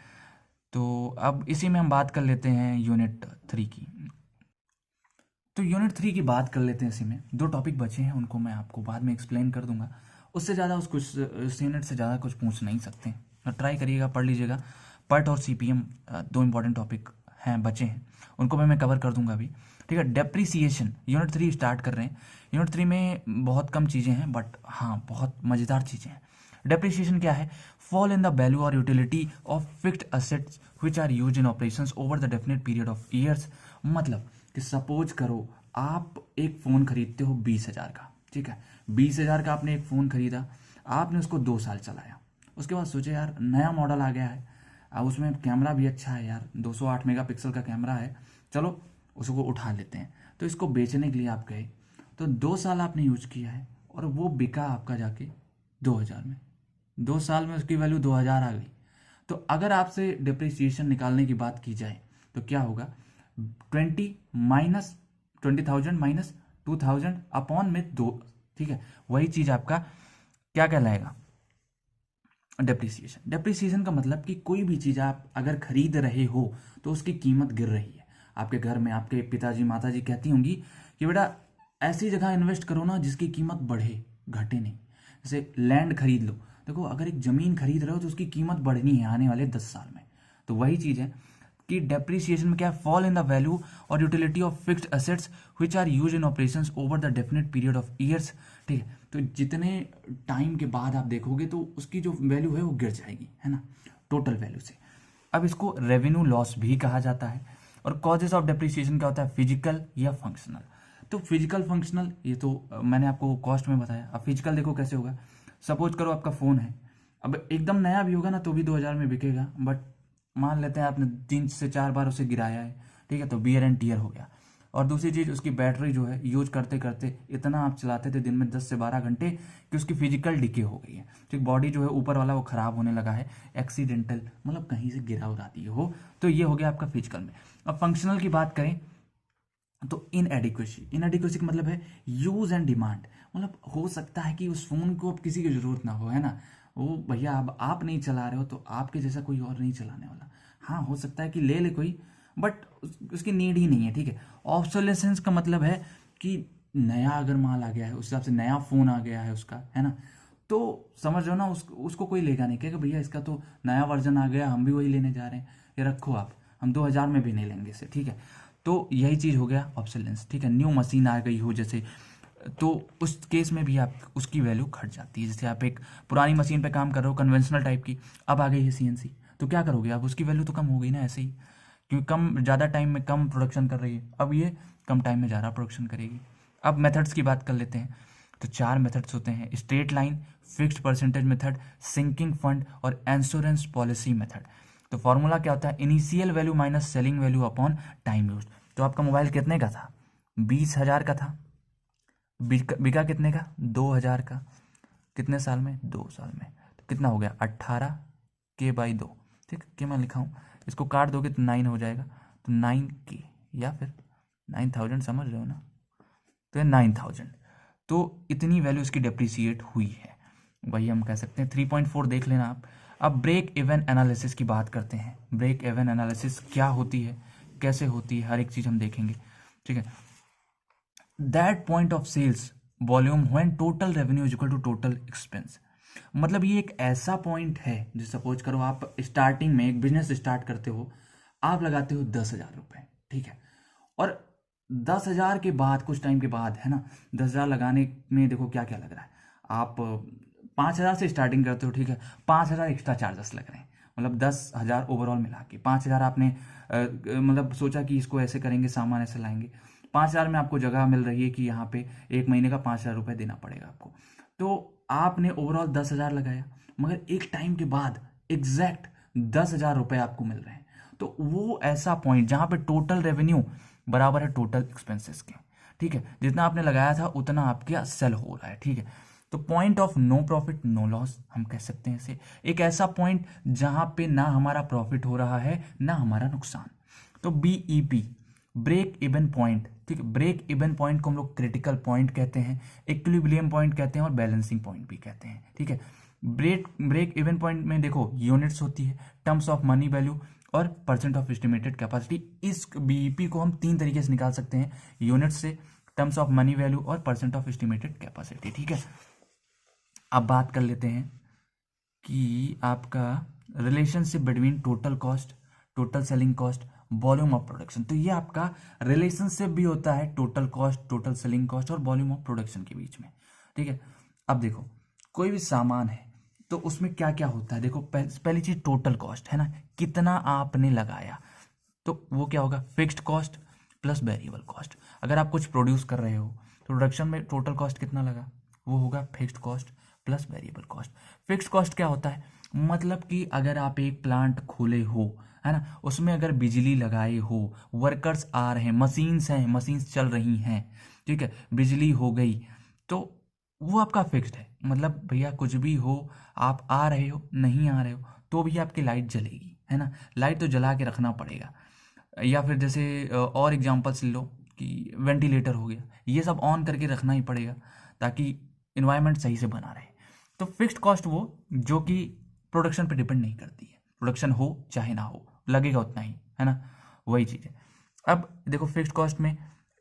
Speaker 2: तो अब इसी में हम बात कर लेते हैं यूनिट 3 की। तो यूनिट 3 की बात कर लेते हैं, इसी में 2 टॉपिक बचे हैं, उनको मैं आपको बाद में एक्सप्लेन कर दूंगा। उससे ज़्यादा उस यूनिट से ज़्यादा कुछ पूछ नहीं सकते। ट्राई करिएगा, पढ़ लीजिएगा। पर्ट और सीपीएम दो इंपॉर्टेंट टॉपिक हैं, बचे हैं, उनको मैं कवर कर दूंगा अभी, ठीक है। डेप्रीसिएशन यूनिट 3 स्टार्ट कर रहे हैं। यूनिट 3 में बहुत कम चीज़ें हैं, बट हाँ बहुत मज़ेदार चीज़ें हैं। डेप्रीसिएशन क्या है? Fall in the value or utility of fixed assets which are use in operations over the definite period of years. मतलब कि सपोज करो आप एक फ़ोन खरीदते हो 20,000 का, ठीक है। 20,000 का आपने एक फ़ोन खरीदा, आपने उसको 2 साल चलाया, उसके बाद सोचे यार नया मॉडल आ गया है, अब उसमें कैमरा भी अच्छा है यार, 208 मेगापिक्सल का कैमरा है, चलो उसको उठा लेते हैं। तो इसको बेचने के लिए आप गए, तो 2 साल आपने यूज किया है और वो बिका आपका जाके 2,000 में। 2 साल में उसकी वैल्यू 2,000 आ गई। तो अगर आपसे डिप्रिसिएशन निकालने की बात की जाए तो क्या होगा? 20,000 माइनस 2,000 अपॉन में 2, ठीक है। वही चीज आपका क्या कहलाएगा? डेप्रिसिएशन। डेप्रिसिएशन का मतलब कि कोई भी चीज आप अगर खरीद रहे हो तो उसकी कीमत गिर रही है। आपके घर में आपके पिताजी माताजी कहती होंगी कि बेटा ऐसी जगह इन्वेस्ट करो ना जिसकी कीमत बढ़े, घटे नहीं। जैसे लैंड खरीद लो, देखो अगर एक जमीन खरीद रहे हो तो उसकी कीमत बढ़नी है आने वाले 10 साल में। तो वही चीज है कि डेप्रिसिएशन में क्या है? Fall in the value or utility of fixed assets which are used in operations over the definite period of years, ठीक है। तो जितने टाइम के बाद आप देखोगे तो उसकी जो वैल्यू है वो गिर जाएगी, है ना, टोटल वैल्यू से। अब इसको रेवेन्यू लॉस भी कहा जाता है। और कॉजेस ऑफ डेप्रिसिएशन क्या होता है? फिजिकल या फंक्शनल। तो फिजिकल फंक्शनल ये तो मैंने आपको कॉस्ट में बताया। अब फिजिकल देखो कैसे होगा। सपोज करो आपका फ़ोन है, अब एकदम नया भी होगा ना तो भी 2,000 में बिकेगा, बट मान लेते हैं आपने 3 से 4 बार उसे गिराया है, ठीक है, तो बियर एंड टीयर हो गया। और दूसरी चीज़ उसकी बैटरी जो है यूज करते करते इतना आप चलाते थे दिन में 10 से 12 घंटे कि उसकी फिजिकल डिके हो गई है, ठीक। बॉडी जो है ऊपर वाला वो खराब होने लगा है, एक्सीडेंटल मतलब कहीं से गिरा उराती हो, तो ये हो गया आपका फिजिकल में। अब फंक्शनल की बात करें तो इनएडिक्वेसी। इनएडिक्वेसी का मतलब है यूज एंड डिमांड। मतलब हो सकता है कि उस फोन को अब किसी की जरूरत ना हो, है ना, वो भैया अब आप नहीं चला रहे हो तो आपके जैसा कोई और नहीं चलाने वाला। हाँ हो सकता है कि ले ले कोई, बट उसकी नीड ही नहीं है, ठीक है। ऑब्सोलेसेंस का मतलब है कि नया अगर माल आ गया है उस हिसाब से नया फोन आ गया है उसका, है ना, तो समझ रहे हो ना, उसको कोई लेगा नहीं, कहेगा भैया इसका तो नया वर्जन आ गया, हम भी वही लेने जा रहे हैं, ये रखो आप, हम 2,000 में भी नहीं लेंगे इसे, ठीक है। तो यही चीज़ हो गया ऑब्सोलेंस, ठीक है। न्यू मशीन आ गई हो जैसे, तो उस केस में भी आप उसकी वैल्यू घट जाती है। जैसे आप एक पुरानी मशीन पे काम कर रहे हो कन्वेंशनल टाइप की, अब आ गई है सीएनसी, तो क्या करोगे आप? उसकी वैल्यू तो कम हो गई ना ऐसे ही, क्योंकि कम ज़्यादा टाइम में कम प्रोडक्शन कर रही है, अब ये कम टाइम में ज़्यादा प्रोडक्शन करेगी। अब मेथड्स की बात कर लेते हैं। तो 4 मेथड्स होते हैं: straight line, fixed percentage method, sinking fund और इंश्योरेंस पॉलिसी मेथड। तो फॉर्मूला क्या होता है? Initial value minus selling value upon time use. तो आपका मोबाइल कितने का था? 20,000 का था, बिका कितने का? 2,000 का। कितने साल में? 2 साल में। तो कितना हो गया? 18 के बाई 2, ठीक है। मैं लिखा हूँ, इसको काट दोगे तो 9 हो जाएगा, तो 9 के या फिर 9,000, समझ रहे हो ना, तो ये 9,000। तो इतनी वैल्यू इसकी डेप्रिसिएट हुई है, वही हम कह सकते हैं। 3.4 देख लेना आप। अब ब्रेक इवन एनालिसिस की बात करते हैं। ब्रेक इवन एनालिसिस क्या होती है, कैसे होती है, हर एक चीज़ हम देखेंगे, ठीक है। That point of sales volume when total revenue is equal to total expense. मतलब ये एक ऐसा पॉइंट है जो सपोज करो आप स्टार्टिंग में एक बिजनेस स्टार्ट करते हो, आप लगाते हो 10,000 रुपये, ठीक है। और 10,000 के बाद कुछ टाइम के बाद, है ना, 10,000 लगाने में देखो क्या क्या लग रहा है। आप 5,000 से स्टार्टिंग करते हो, ठीक है, 5,000 एक्स्ट्रा चार्जेस लग रहे हैं, मतलब 10,000 ओवरऑल मिला के 5,000 आपने मतलब सोचा कि इसको ऐसे करेंगे, सामान ऐसे लाएंगे। 5,000 में आपको जगह मिल रही है कि यहाँ पे 1 महीने का 5,000 रुपये देना पड़ेगा आपको, तो आपने ओवरऑल 10,000 लगाया, मगर एक टाइम के बाद एग्जैक्ट 10,000 रुपये आपको मिल रहे हैं। तो वो ऐसा पॉइंट जहाँ पे टोटल रेवेन्यू बराबर है टोटल एक्सपेंसेस के, ठीक है। जितना आपने लगाया था उतना आपके सेल हो रहा है, ठीक है। तो point of no profit no loss हम कह सकते हैं इसे। एक ऐसा पॉइंट जहां पे ना हमारा प्रॉफिट हो रहा है ना हमारा नुकसान। तो बीईपी, ब्रेक इवन पॉइंट, ठीक है। ब्रेक इवन पॉइंट को हम लोग क्रिटिकल पॉइंट कहते हैं, इक्विलिब्रियम पॉइंट कहते हैं और बैलेंसिंग पॉइंट भी कहते हैं, ठीक है। ब्रेक इवन पॉइंट में देखो यूनिट्स होती है, टर्म्स ऑफ मनी वैल्यू और परसेंट ऑफ एस्टिमेटेड कैपेसिटी। इस बीईपी को हम 3 तरीके से निकाल सकते हैं, यूनिट से, टर्म्स ऑफ मनी वैल्यू और परसेंट ऑफ एस्टिमेटेड कैपेसिटी, ठीक है। अब बात कर लेते हैं कि आपका relationship between total cost, total selling cost, volume of production. तो ये आपका रिलेशनशिप भी होता है total cost, total selling cost और वॉल्यूम ऑफ प्रोडक्शन के बीच में, ठीक है। अब देखो कोई भी सामान है तो उसमें क्या क्या होता है, देखो पहली चीज टोटल कॉस्ट है ना, कितना आपने लगाया, तो वो क्या होगा, fixed cost plus variable cost. अगर आप कुछ प्रोड्यूस कर रहे हो तो प्रोडक्शन में टोटल कॉस्ट कितना लगा, वो होगा fixed cost plus variable cost. Fixed cost क्या होता है, मतलब कि अगर आप एक प्लांट खोले हो है ना, उसमें अगर बिजली लगाए हो, वर्कर्स आ रहे हैं, मशीन्स हैं, मशीन्स चल रही हैं, ठीक है, बिजली हो गई, तो वो आपका फिक्स्ड है। मतलब भैया कुछ भी हो, आप आ रहे हो नहीं आ रहे हो तो भी आपकी लाइट जलेगी, है ना, लाइट तो जला के रखना पड़ेगा। या फिर जैसे और एग्जांपल्स ले लो कि वेंटिलेटर हो गया, ये सब ऑन करके रखना ही पड़ेगा ताकि इन्वायरमेंट सही से बना रहे। तो फिक्स्ड कॉस्ट वो जो कि प्रोडक्शन पे डिपेंड नहीं करती है, प्रोडक्शन हो चाहे ना हो लगेगा उतना ही, है ना, वही चीज़ है। अब देखो फिक्स्ड कॉस्ट में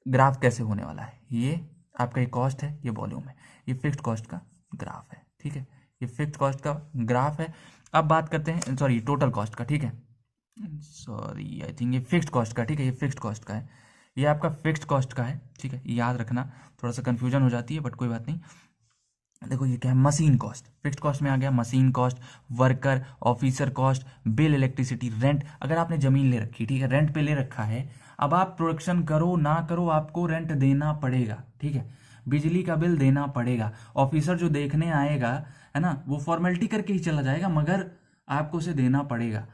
Speaker 2: ग्राफ कैसे होने वाला है, ये आपका ये कॉस्ट है, ये वॉल्यूम है, ये फिक्स्ड कॉस्ट का ग्राफ है, ठीक है, ये फिक्स्ड कॉस्ट का ग्राफ है। अब बात करते हैं, सॉरी टोटल कॉस्ट का, ठीक है, सॉरी आई थिंक ये फिक्स्ड कॉस्ट का, ठीक है, ये फिक्स्ड कॉस्ट का है, ये आपका फिक्स्ड कॉस्ट का है, ठीक है, याद रखना, थोड़ा सा कंफ्यूजन हो जाती है बट कोई बात नहीं। देखो ये क्या है, मशीन कॉस्ट, फिक्स्ड कॉस्ट में आ गया machine cost, worker, officer cost, bill, electricity, rent. अगर आपने जमीन ले रखी, ठीक है, रेंट पे ले रखा है, अब आप प्रोडक्शन करो ना करो आपको रेंट देना पड़ेगा, ठीक है, बिजली का बिल देना पड़ेगा। ऑफिसर जो देखने आएगा है ना, वो फॉर्मेलिटी करके ही चला जाएगा मगर आपको उसे देना पड़ेगा।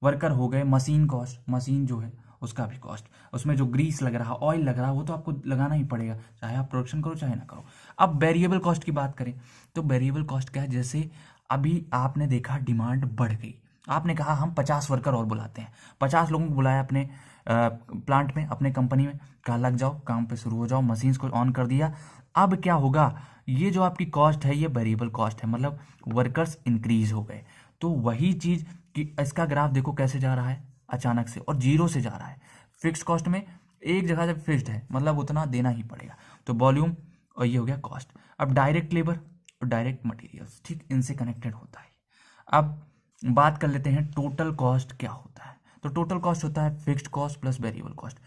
Speaker 2: वर्कर हो गए, मशीन कॉस्ट, मशीन जो है उसका भी कॉस्ट, उसमें जो ग्रीस लग रहा, ऑयल लग रहा, वो तो आपको लगाना ही पड़ेगा चाहे आप प्रोडक्शन करो चाहे ना करो। अब वेरिएबल कॉस्ट की बात करें तो वेरिएबल कॉस्ट क्या है, जैसे अभी आपने देखा डिमांड बढ़ गई, आपने कहा हम 50 वर्कर और बुलाते हैं, 50 लोगों को बुलाया अपने प्लांट में, अपने कंपनी में, कहा लग जाओ काम पे शुरू हो जाओ, मशीन्स को ऑन कर दिया। अब क्या होगा, ये जो आपकी कॉस्ट है ये वेरिएबल कॉस्ट है, मतलब वर्कर्स इंक्रीज हो गए। तो वही चीज कि इसका ग्राफ देखो कैसे जा रहा है, अचानक से और जीरो से जा रहा है। फिक्स्ड कॉस्ट में एक जगह जब फिक्स्ड है मतलब उतना देना ही पड़ेगा, तो वॉल्यूम और ये हो गया कॉस्ट। अब डायरेक्ट लेबर और डायरेक्ट मटेरियल्स, ठीक, इनसे कनेक्टेड होता है। अब बात कर लेते हैं टोटल कॉस्ट क्या होता है। तो टोटल कॉस्ट होता है fixed cost plus variable cost.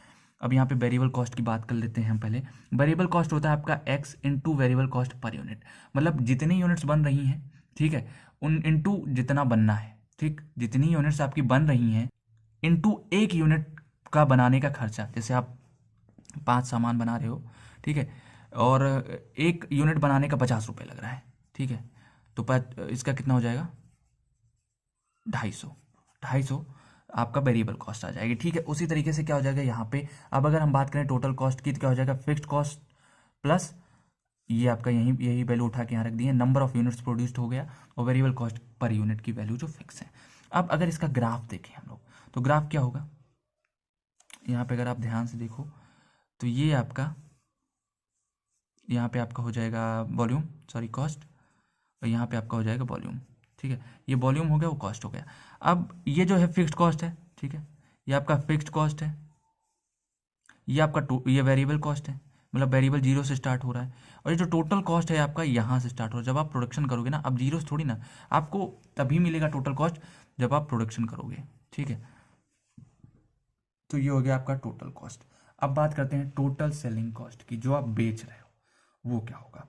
Speaker 2: अब यहाँ पे वेरिएबल कॉस्ट की बात कर लेते हैं हम पहले। वेरिएबल कॉस्ट होता है आपका x into variable cost per unit, मतलब जितनी यूनिट्स बन रही हैं, ठीक है, उन इंटू जितना बनना है, ठीक, जितनी यूनिट्स आपकी बन रही हैं इंटू एक यूनिट का बनाने का खर्चा। जैसे आप 5 सामान बना रहे हो, ठीक है, और एक यूनिट बनाने का 50 रुपये लग रहा है, ठीक है, तो इसका कितना हो जाएगा, 250 आपका वेरिएबल कॉस्ट आ जाएगी, ठीक है। उसी तरीके से क्या हो जाएगा यहाँ पे, अब अगर हम बात करें टोटल कॉस्ट की तो क्या हो जाएगा, फिक्स्ड कॉस्ट प्लस ये आपका यही वैल्यू उठा के यहाँ रख दी है, नंबर ऑफ यूनिट्स प्रोड्यूस्ड हो गया, और वेरिएबल कॉस्ट पर यूनिट की वैल्यू जो फिक्स है। अब अगर इसका ग्राफ देखें हम लोग तो ग्राफ क्या होगा, यहाँ पे अगर आप ध्यान से देखो तो ये आपका यहाँ पे आपका हो जाएगा वॉल्यूम, सॉरी कॉस्ट, और यहाँ पे आपका हो जाएगा वॉल्यूम, ठीक है, ये वॉल्यूम हो गया वो कॉस्ट हो गया। अब ये जो है फिक्स्ड कॉस्ट है, ठीक है, ये आपका फिक्स्ड कॉस्ट है, ये आपका ये वेरिएबल कॉस्ट है, मतलब वेरिएबल जीरो से स्टार्ट हो रहा है, और ये जो टोटल कॉस्ट है आपका यहाँ से स्टार्ट हो रहा है। जब आप प्रोडक्शन करोगे ना, अब जीरो से थोड़ी ना, आपको तभी मिलेगा टोटल कॉस्ट जब आप प्रोडक्शन करोगे, ठीक है। तो ये हो गया आपका टोटल कॉस्ट। अब बात करते हैं टोटल सेलिंग कॉस्ट की, जो आप बेच रहे हो वो क्या होगा।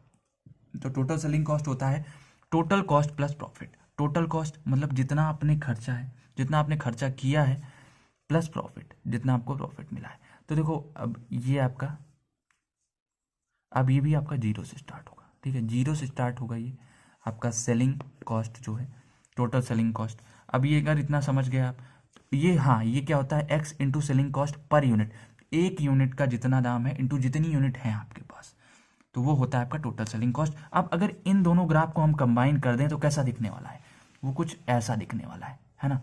Speaker 2: तो टोटल सेलिंग कॉस्ट होता है total cost plus profit. Total cost मतलब जितना आपने खर्चा है, जितना आपने खर्चा किया है, प्लस प्रॉफिट, जितना आपको प्रॉफिट मिला है। तो देखो अब ये आपका, अब ये भी आपका जीरो से स्टार्ट होगा, ठीक है, जीरो से स्टार्ट होगा ये आपका सेलिंग कॉस्ट जो है, टोटल सेलिंग कॉस्ट। अब ये अगर इतना समझ गए आप, ये हाँ, ये क्या होता है, x into selling cost per unit, एक यूनिट का जितना दाम है इंटू जितनी यूनिट है आपके पास, तो वो होता है आपका टोटल सेलिंग कॉस्ट। अब अगर इन दोनों ग्राफ को हम कंबाइन कर दें तो कैसा दिखने वाला है, वो कुछ ऐसा दिखने वाला है ना।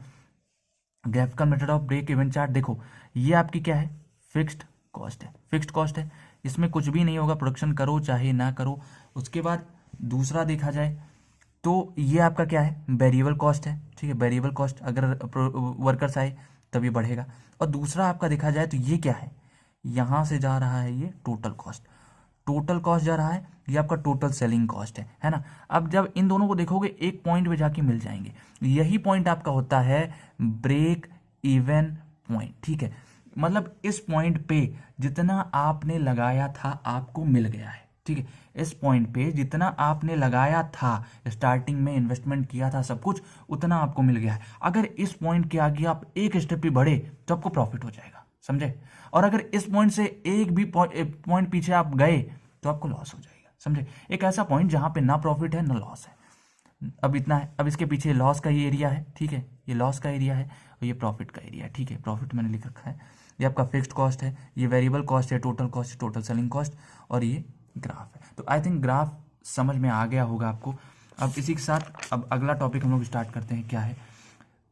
Speaker 2: Graphical method of break even chart, देखो ये आपकी क्या है, फिक्स्ड कॉस्ट है, फिक्स्ड कॉस्ट है, इसमें कुछ भी नहीं होगा, प्रोडक्शन करो चाहे ना करो। उसके बाद दूसरा देखा जाए तो ये आपका क्या है, वेरिएबल कॉस्ट है, ठीक है, वेरिएबल कॉस्ट, अगर वर्कर्स आए तभी बढ़ेगा। और दूसरा आपका देखा जाए तो ये क्या है, यहाँ से जा रहा है ये टोटल कॉस्ट, टोटल कॉस्ट जा रहा है, ये आपका टोटल सेलिंग कॉस्ट है ना। अब जब इन दोनों को देखोगे एक पॉइंट पे जाके मिल जाएंगे, यही पॉइंट आपका होता है ब्रेक इवन पॉइंट, ठीक है। मतलब इस पॉइंट पे जितना आपने लगाया था आपको मिल गया है, ठीक है। इस पॉइंट पे जितना आपने लगाया था, स्टार्टिंग में इन्वेस्टमेंट किया था सब कुछ, उतना आपको मिल गया है। अगर इस पॉइंट के आगे आप एक स्टेप भी बढ़े तो आपको प्रॉफिट हो जाएगा, समझे। और अगर इस पॉइंट से एक भी पॉइंट पीछे आप गए तो आपको लॉस हो जाएगा, समझे। एक ऐसा पॉइंट जहां पे ना प्रॉफिट है ना लॉस है। अब इतना है, अब इसके पीछे लॉस का ये एरिया है, ठीक है, ये लॉस का एरिया है और ये प्रॉफिट का एरिया है, ठीक है। प्रॉफिट मैंने लिख रखा है, ये आपका फिक्स्ड कॉस्ट है, ये वेरिएबल कॉस्ट है, टोटल कॉस्ट है, टोटल सेलिंग कॉस्ट, और ये ग्राफ है। तो आई थिंक ग्राफ समझ में आ गया होगा आपको। अब इसी के साथ अब अगला टॉपिक हम लोग स्टार्ट करते हैं, क्या है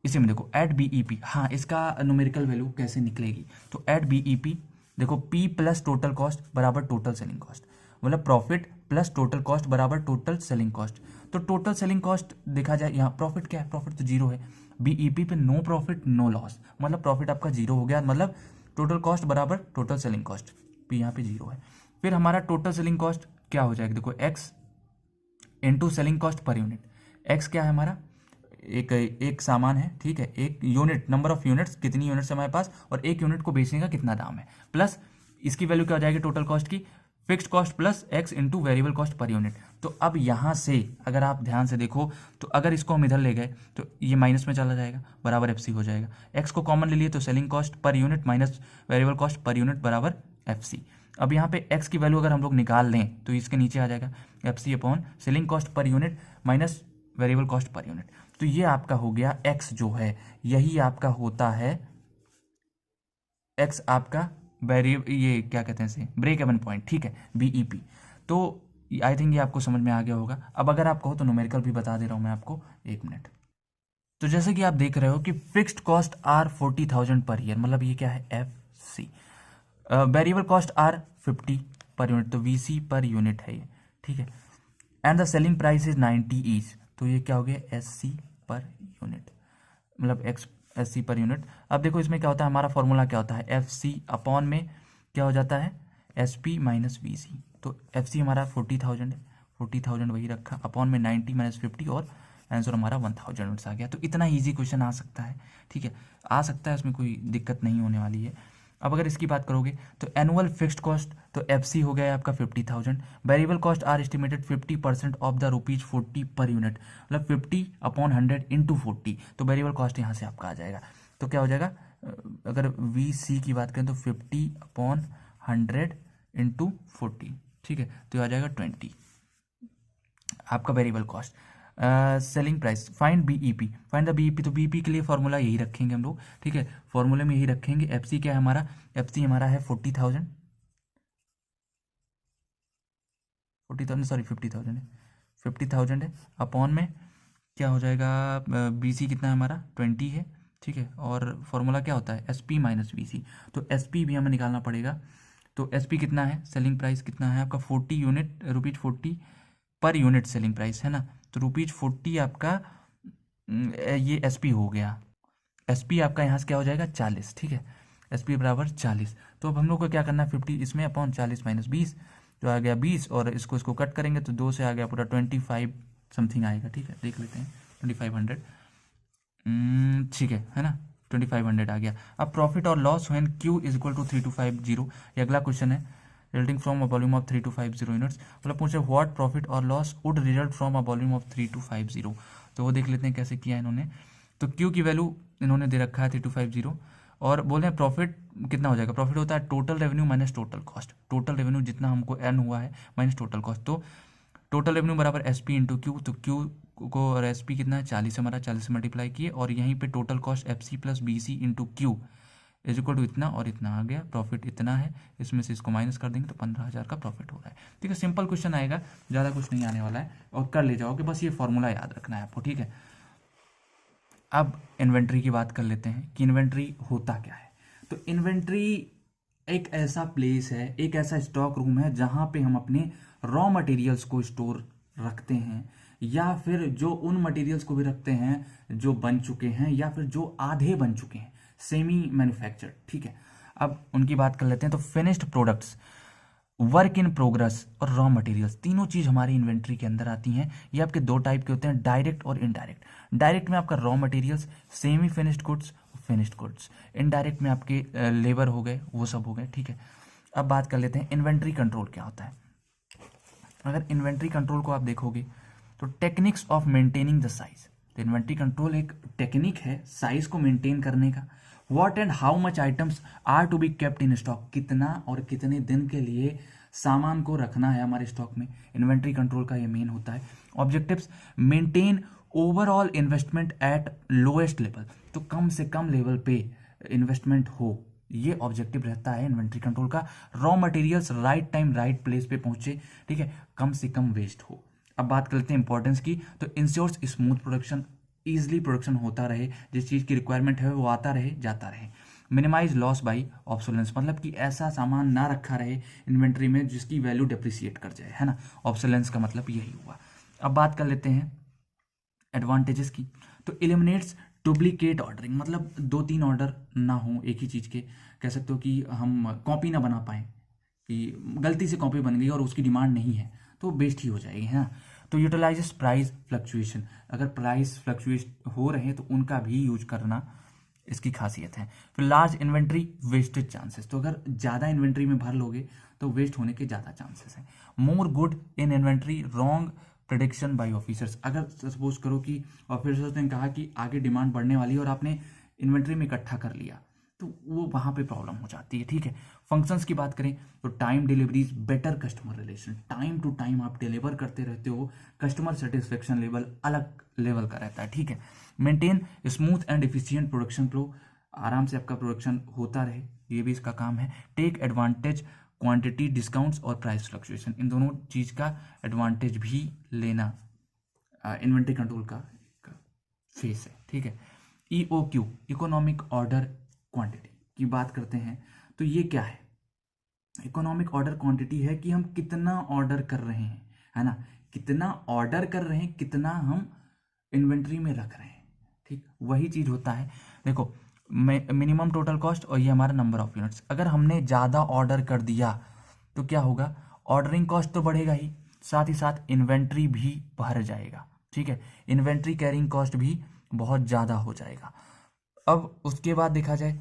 Speaker 2: इसी में देखो एट बीईपी। हाँ, इसका न्यूमेरिकल वैल्यू कैसे निकलेगी, तो एट बीईपी देखो पी प्लस टोटल कॉस्ट बराबर टोटल सेलिंग कॉस्ट, मतलब प्रॉफिट प्लस टोटल कॉस्ट बराबर टोटल सेलिंग कॉस्ट। तो टोटल सेलिंग कॉस्ट देखा जाए, यहाँ प्रॉफिट क्या है, प्रॉफिट तो जीरो है। बीईपी पे नो प्रॉफिट नो लॉस, मतलब प्रॉफिट आपका जीरो हो गया, मतलब टोटल कॉस्ट बराबर टोटल सेलिंग कॉस्ट, पी यहाँ पे जीरो है। फिर हमारा टोटल सेलिंग कॉस्ट क्या हो जाएगा, देखो x into selling cost per unit. X क्या है हमारा, एक सामान है, ठीक है, एक यूनिट, नंबर ऑफ यूनिट्स, कितनी यूनिट्स है हमारे पास, और एक यूनिट को बेचने का कितना दाम है, प्लस इसकी वैल्यू क्या हो जाएगी टोटल कॉस्ट की, fixed cost plus x into variable cost per unit. तो अब यहां से अगर आप ध्यान से देखो तो अगर इसको हम इधर ले गए तो ये माइनस में चला जाएगा, बराबर एफ सी हो जाएगा। एक्स को कॉमन ले लिए तो selling cost per unit minus variable cost per unit बराबर एफ सी। अब यहाँ पे एक्स की वैल्यू अगर हम लोग निकाल लें तो इसके नीचे आ जाएगा F C upon selling cost per unit minus variable cost per unit. तो ये आपका हो गया एक्स जो है, यही आपका होता है एक्स आपका वेरिएबल, ये क्या कहते हैं इसे, ब्रेक इवन पॉइंट, ठीक है, बीईपी। तो आई थिंक ये आपको समझ में आ गया होगा। अब अगर आप कहो तो न्यूमेरिकल भी बता दे रहा हूँ मैं आपको, एक मिनट। तो जैसे कि आप देख रहे हो कि fixed cost are 40,000 per year, मतलब ये क्या है F C. Variable cost are 50 per unit, तो वीसी पर यूनिट है ये, ठीक है। And the selling price is 90 each, तो ये क्या हो गया एससी पर यूनिट, मतलब एक्स एससी पर यूनिट। अब देखो इसमें क्या होता है, हमारा फॉर्मूला क्या होता है, एफ सी अपॉन में क्या हो जाता है एस पी माइनस वी सी। तो एफ सी हमारा 40,000 है, 40,000 वही रखा, अपॉन में 90 माइनस 50 और आंसर हमारा 1000 यूनिट्स आ गया। तो इतना ईजी क्वेश्चन आ सकता है, ठीक है, आ सकता है, इसमें कोई दिक्कत नहीं होने वाली है। अब अगर इसकी बात करोगे तो एनुअल फिक्स्ड कॉस्ट तो एफ सी हो गया है आपका 50,000, variable cost are estimated 50% of the ₹40 per unit, मतलब 50 अपॉन 100 इंटू 40, तो वेरिएबल कॉस्ट यहाँ से आपका आ जाएगा। तो क्या हो जाएगा, अगर वी सी की बात करें तो 50 अपॉन 100 इंटू 40, ठीक है, तो आ जाएगा 20 आपका variable cost. Selling price, find BEP, find the BEP, तो बीईपी के लिए फॉर्मूला यही रखेंगे हम लोग, ठीक है, फॉर्मूले में यही रखेंगे। एफसी क्या है हमारा, एफसी हमारा है 40,000 सॉरी 50,000 है, 50,000 है, अपॉन में क्या हो जाएगा, बीसी कितना है हमारा 20 है, ठीक है, और फॉर्मूला क्या होता है एसपी माइनस बीसी, तो एसपी भी हमें निकालना पड़ेगा। तो एसपी कितना है, सेलिंग प्राइस कितना है आपका 40 unit, ₹40 per unit selling price है ना, तो ₹40 आपका ये एसपी हो गया। एसपी आपका यहाँ से क्या हो जाएगा 40, ठीक है, एसपी बराबर 40। तो अब हम लोग को क्या करना है 50 इसमें अपॉन 40 माइनस 20, तो आ गया 20, और इसको कट करेंगे तो 2 से आ गया पूरा 25 समथिंग आएगा, ठीक है, देख लेते हैं 2500, ठीक है ना, 2500 आ गया। अब profit or loss when Q is equal to 3250, ये अगला क्वेश्चन है, resulting from a volume of 3250 units, मतलब पूछे what profit or loss would result from a volume of 3250, तो वो देख लेते हैं कैसे किया इन्होंने। तो Q की वैल्यू इन्होंने दे रखा है 3250, और बोले हैं प्रॉफिट कितना हो जाएगा, प्रॉफिट होता है total revenue minus total cost, total revenue जितना हमको अर्न हुआ है माइनस टोटल कॉस्ट, तो टोटल रेवेन्यू बराबर एस पी इंटू क्यू, तो क्यू को और एस पी कितना है 40 हमारा, 40 से मल्टीप्लाई किए, और यहीं पे total cost F C plus V C into Q is equal to इतना, और इतना आ गया, प्रॉफिट इतना है, इसमें से इसको माइनस कर देंगे तो 15,000 का प्रॉफिट हो रहा है, ठीक है। सिंपल क्वेश्चन आएगा, ज़्यादा कुछ नहीं आने वाला है, और कर ले जाओगे, बस ये फॉर्मूला याद रखना है आपको, ठीक है। अब इन्वेंट्री की बात कर लेते हैं कि इन्वेंट्री होता क्या है। तो इन्वेंट्री एक ऐसा प्लेस है, एक ऐसा स्टॉक रूम है जहां पे हम अपने रॉ मटेरियल्स को स्टोर रखते हैं, या फिर जो उन मटेरियल्स को भी रखते हैं जो बन चुके हैं या फिर जो आधे बन चुके हैं, सेमी मैन्युफैक्चर्ड, ठीक है। अब उनकी बात कर लेते हैं। तो finished products, work in progress और रॉ मटेरियल्स, तीनों चीज़ हमारी इन्वेंट्री के अंदर आती हैं। ये आपके दो टाइप के होते हैं, डायरेक्ट और इनडायरेक्ट। डायरेक्ट में आपका raw materials, semi finished goods, finished goods. Indirect में आपके लेबर हो गए, वो सब हो गए, ठीक है। अब बात कर लेते हैं इन्वेंट्री कंट्रोल क्या होता है। अगर इन्वेंट्री कंट्रोल को आप देखोगे तो techniques of maintaining the size, तो इन्वेंट्री कंट्रोल एक टेक्निक है साइज को मेंटेन करने का। What and how much items are to be kept in stock, कितना और कितने दिन के लिए सामान को रखना है हमारे स्टॉक में, इन्वेंट्री कंट्रोल का ये मेन होता है। Objectives, maintain overall investment at lowest level, तो कम से कम लेवल पे इन्वेस्टमेंट हो, ये ऑब्जेक्टिव रहता है इन्वेंट्री कंट्रोल का। Raw materials right time right place पे पहुंचे, ठीक है, कम से कम वेस्ट हो। अब बात करते हैं इंपॉर्टेंस की, तो ensures smooth production, easily production होता रहे, जिस चीज़ की रिक्वायरमेंट है वो आता रहे जाता रहे। मिनिमाइज लॉस बाई ऑब्सोलेंस, मतलब कि ऐसा सामान ना रखा रहे इन्वेंट्री में जिसकी वैल्यू डिप्रिसिएट कर जाए, है ना। ऑब्सोलेंस का मतलब यही हुआ। अब बात कर लेते हैं एडवांटेजेस की, तो एलिमिनेट्स डुप्लीकेट ऑर्डरिंग, मतलब 2-3 ऑर्डर ना हो एक ही चीज़ के, कह सकते हो कि हम कॉपी ना बना पाएँ, कि गलती से कॉपी बन गई और उसकी डिमांड नहीं है तो बेस्ट ही हो जाएगी, है ना। तो यूटिलाइजेस प्राइस फ्लक्चुएशन, अगर प्राइस फ्लक्चुएट हो रहे हैं तो उनका भी यूज करना इसकी खासियत है। फिर लार्ज इन्वेंट्री वेस्टेज चांसेस, तो अगर ज़्यादा इन्वेंट्री में भर लोगे तो वेस्ट होने के ज़्यादा चांसेस हैं। More good in inventory, wrong prediction by officers, अगर सपोज करो कि ऑफिसर्स ने कहा कि आगे डिमांड बढ़ने वाली है और आपने इन्वेंट्री में इकट्ठा कर लिया, तो वो वहाँ पे प्रॉब्लम हो जाती है, ठीक है। फंक्शंस की बात करें तो time deliveries, better customer relation, time to time आप डिलीवर करते रहते हो, कस्टमर सेटिस्फेक्शन लेवल अलग लेवल का रहता है, ठीक है। Maintain smooth and efficient production flow, आराम से आपका प्रोडक्शन होता रहे, ये भी इसका काम है। टेक एडवांटेज क्वांटिटी डिस्काउंट्स और प्राइस फ्लक्चुएशन, इन दोनों चीज़ का एडवांटेज भी लेना इन्वेंट्री कंट्रोल का फेस है, ठीक है। EOQ, इकोनॉमिक ऑर्डर क्वांटिटी की बात करते हैं तो ये क्या है, इकोनॉमिक ऑर्डर क्वांटिटी है कि हम कितना ऑर्डर कर रहे हैं, है ना, कितना ऑर्डर कर रहे हैं, कितना हम इन्वेंट्री में रख रहे हैं, ठीक, वही चीज़ होता है। देखो मिनिमम टोटल कॉस्ट और ये हमारा नंबर ऑफ यूनिट्स, अगर हमने ज़्यादा ऑर्डर कर दिया तो क्या होगा, ऑर्डरिंग कॉस्ट तो बढ़ेगा ही, साथ ही साथ इन्वेंट्री भी भर जाएगा, ठीक है, इन्वेंट्री कैरिंग कॉस्ट भी बहुत ज़्यादा हो जाएगा। अब उसके बाद देखा जाए